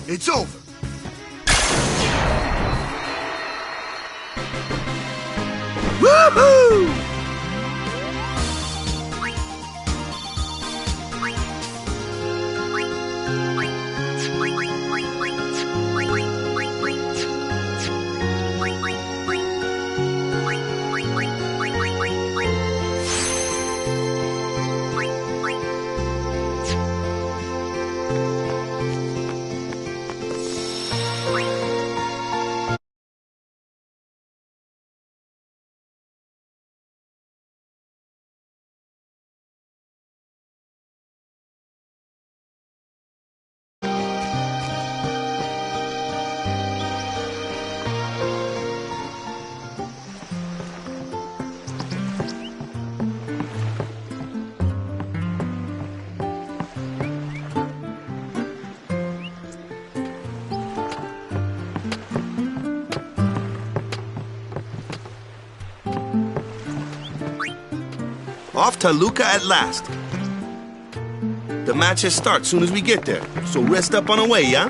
It's over. Woohoo! Off to Luca at last. The matches start soon as we get there, so rest up on the way, yeah?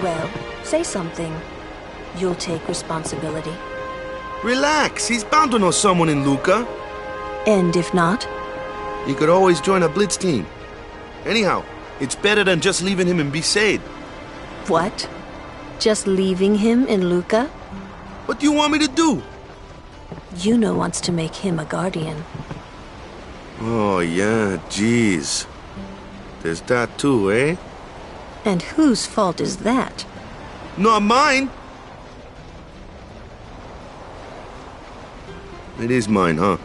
Well, say something. You'll take responsibility. Relax, he's bound to know someone in Luca. And if not? He could always join a blitz team. Anyhow, it's better than just leaving him in Besaid. What? Just leaving him in Luca? What do you want me to do? Yuna wants to make him a guardian. Oh, yeah, jeez. There's that too, eh? And whose fault is that? Not mine. It is mine, huh?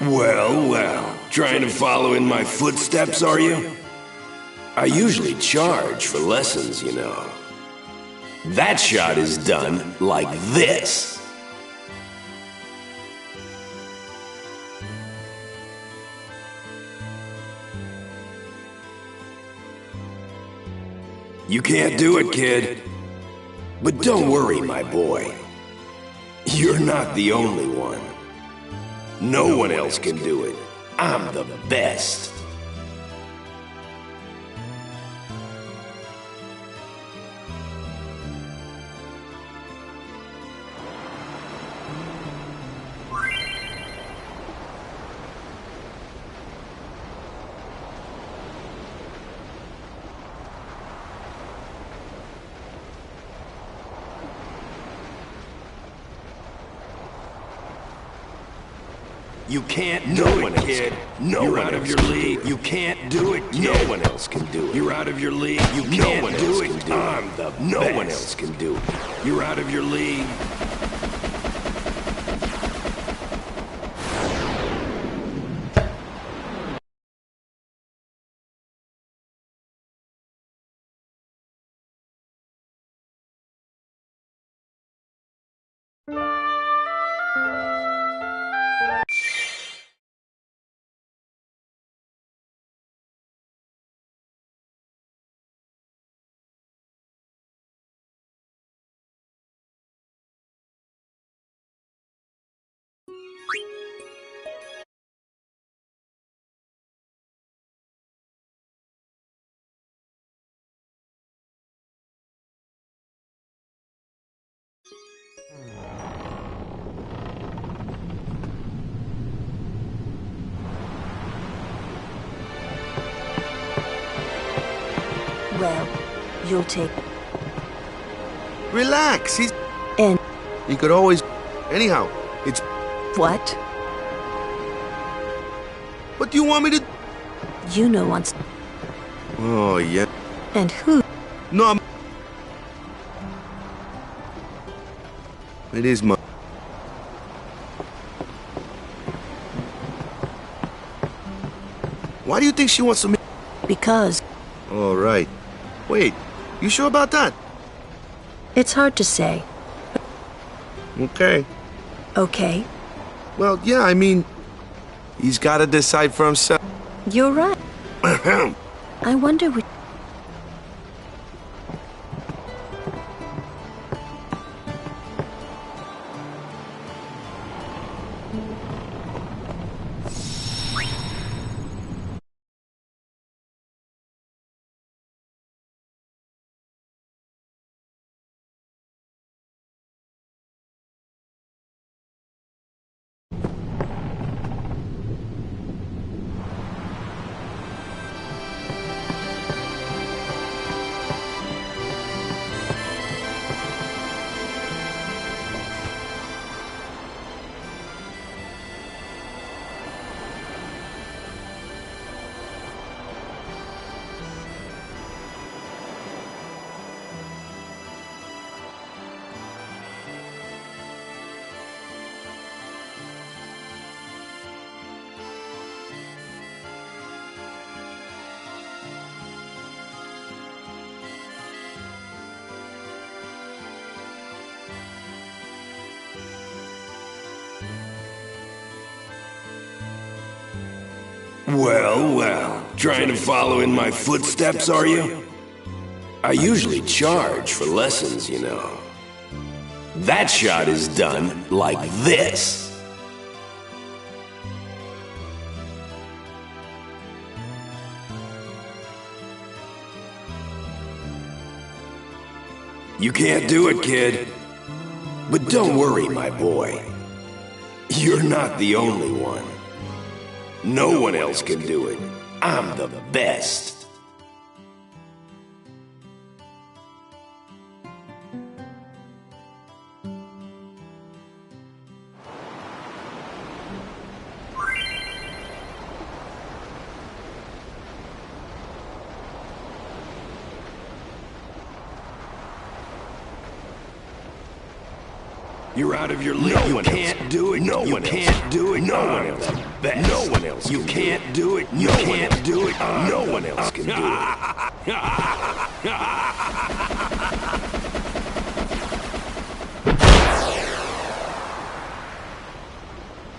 Well, well. Trying to follow in my footsteps, are you? I usually charge for lessons, you know. That shot is done like this. You can't do it, kid. But don't worry, my boy. You're not the only one. No one else can do it. I'm the best. You can't do it, kid. You're out of your league. You can't do it, kid. No one else can do it. You're out of your league. You can't do it. I'm the best. No one else can do it. You're out of your league. well, you'll take... Relax, And... He could always... Anyhow, it's... What? What do you want me to... You know once... Oh, yeah. And who? No, I'm... It is my... Why do you think she wants to... Because... All right. Wait, you sure about that? It's hard to say. Okay. Okay. Well, yeah, I mean... He's gotta decide for himself. You're right. I wonder which... Well, well. Trying to follow in my footsteps, are you? I usually charge for lessons, you know. That shot is done like this. You can't do it, kid. But don't worry, my boy. You're not the only one. No one else can do it. I'm the best. You're out of your league. You can't do it. No one can't do it. No one else. No one else. You can't do it. You can't do it. No one else can do it.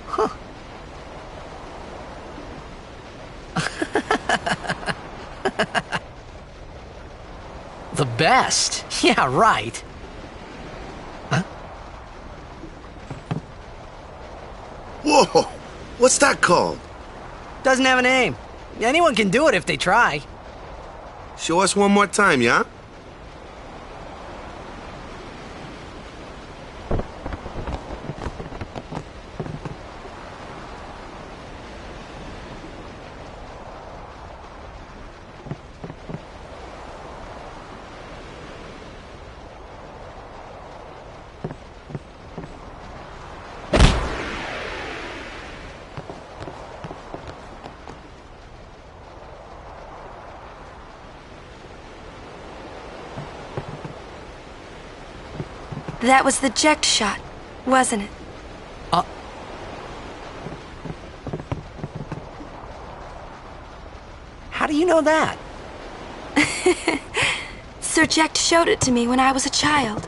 Huh. The best? Yeah, right. Whoa! What's that called? Doesn't have a name. Anyone can do it if they try. Show us one more time, yeah? That was the eject shot, wasn't it? How do you know that? Sir Jekt showed it to me when I was a child.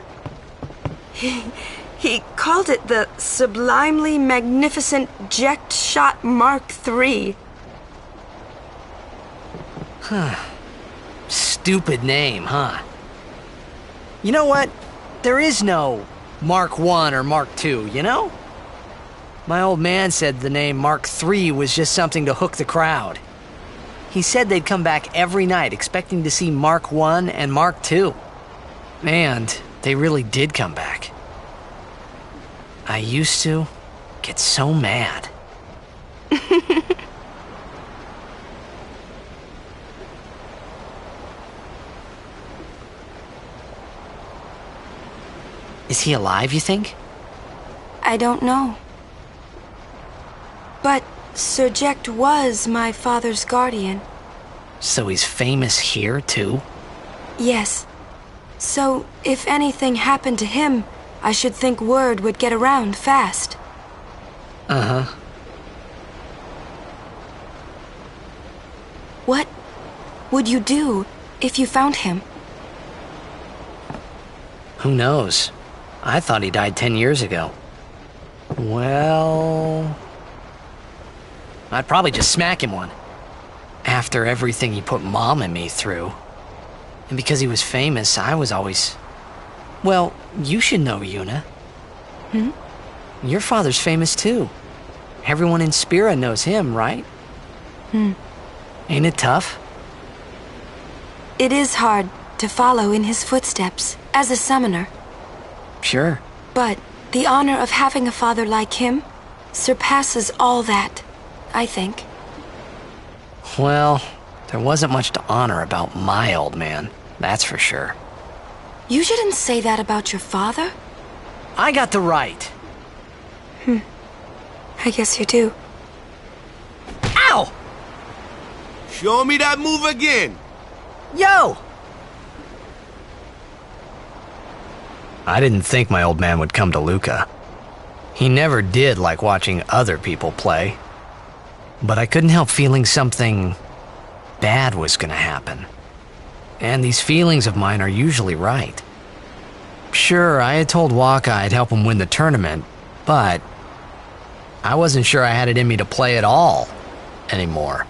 He called it the Sublimely Magnificent Jekt Shot Mark III. Stupid name, huh? You know what? There is no Mark I or Mark II, you know? My old man said the name Mark III was just something to hook the crowd. He said they'd come back every night expecting to see Mark I and Mark II. And they really did come back. I used to get so mad. Is he alive, you think? I don't know. But Sir Jecht was my father's guardian. So he's famous here, too? Yes. So, if anything happened to him, I should think word would get around fast. Uh-huh. What would you do if you found him? Who knows? I thought he died 10 years ago. Well... I'd probably just smack him one. After everything he put Mom and me through. And because he was famous, I was always... Well, you should know, Yuna. Hmm? Your father's famous too. Everyone in Spira knows him, right? Hmm. Ain't it tough? It is hard to follow in his footsteps as a summoner. Sure. But the honor of having a father like him surpasses all that, I think. Well, there wasn't much to honor about my old man, that's for sure. You shouldn't say that about your father. I got the right. I guess you do. Ow! Show me that move again. Yo! I didn't think my old man would come to Luca. He never did like watching other people play. But I couldn't help feeling something bad was gonna happen. And these feelings of mine are usually right. Sure, I had told Waka I'd help him win the tournament, but I wasn't sure I had it in me to play at all anymore.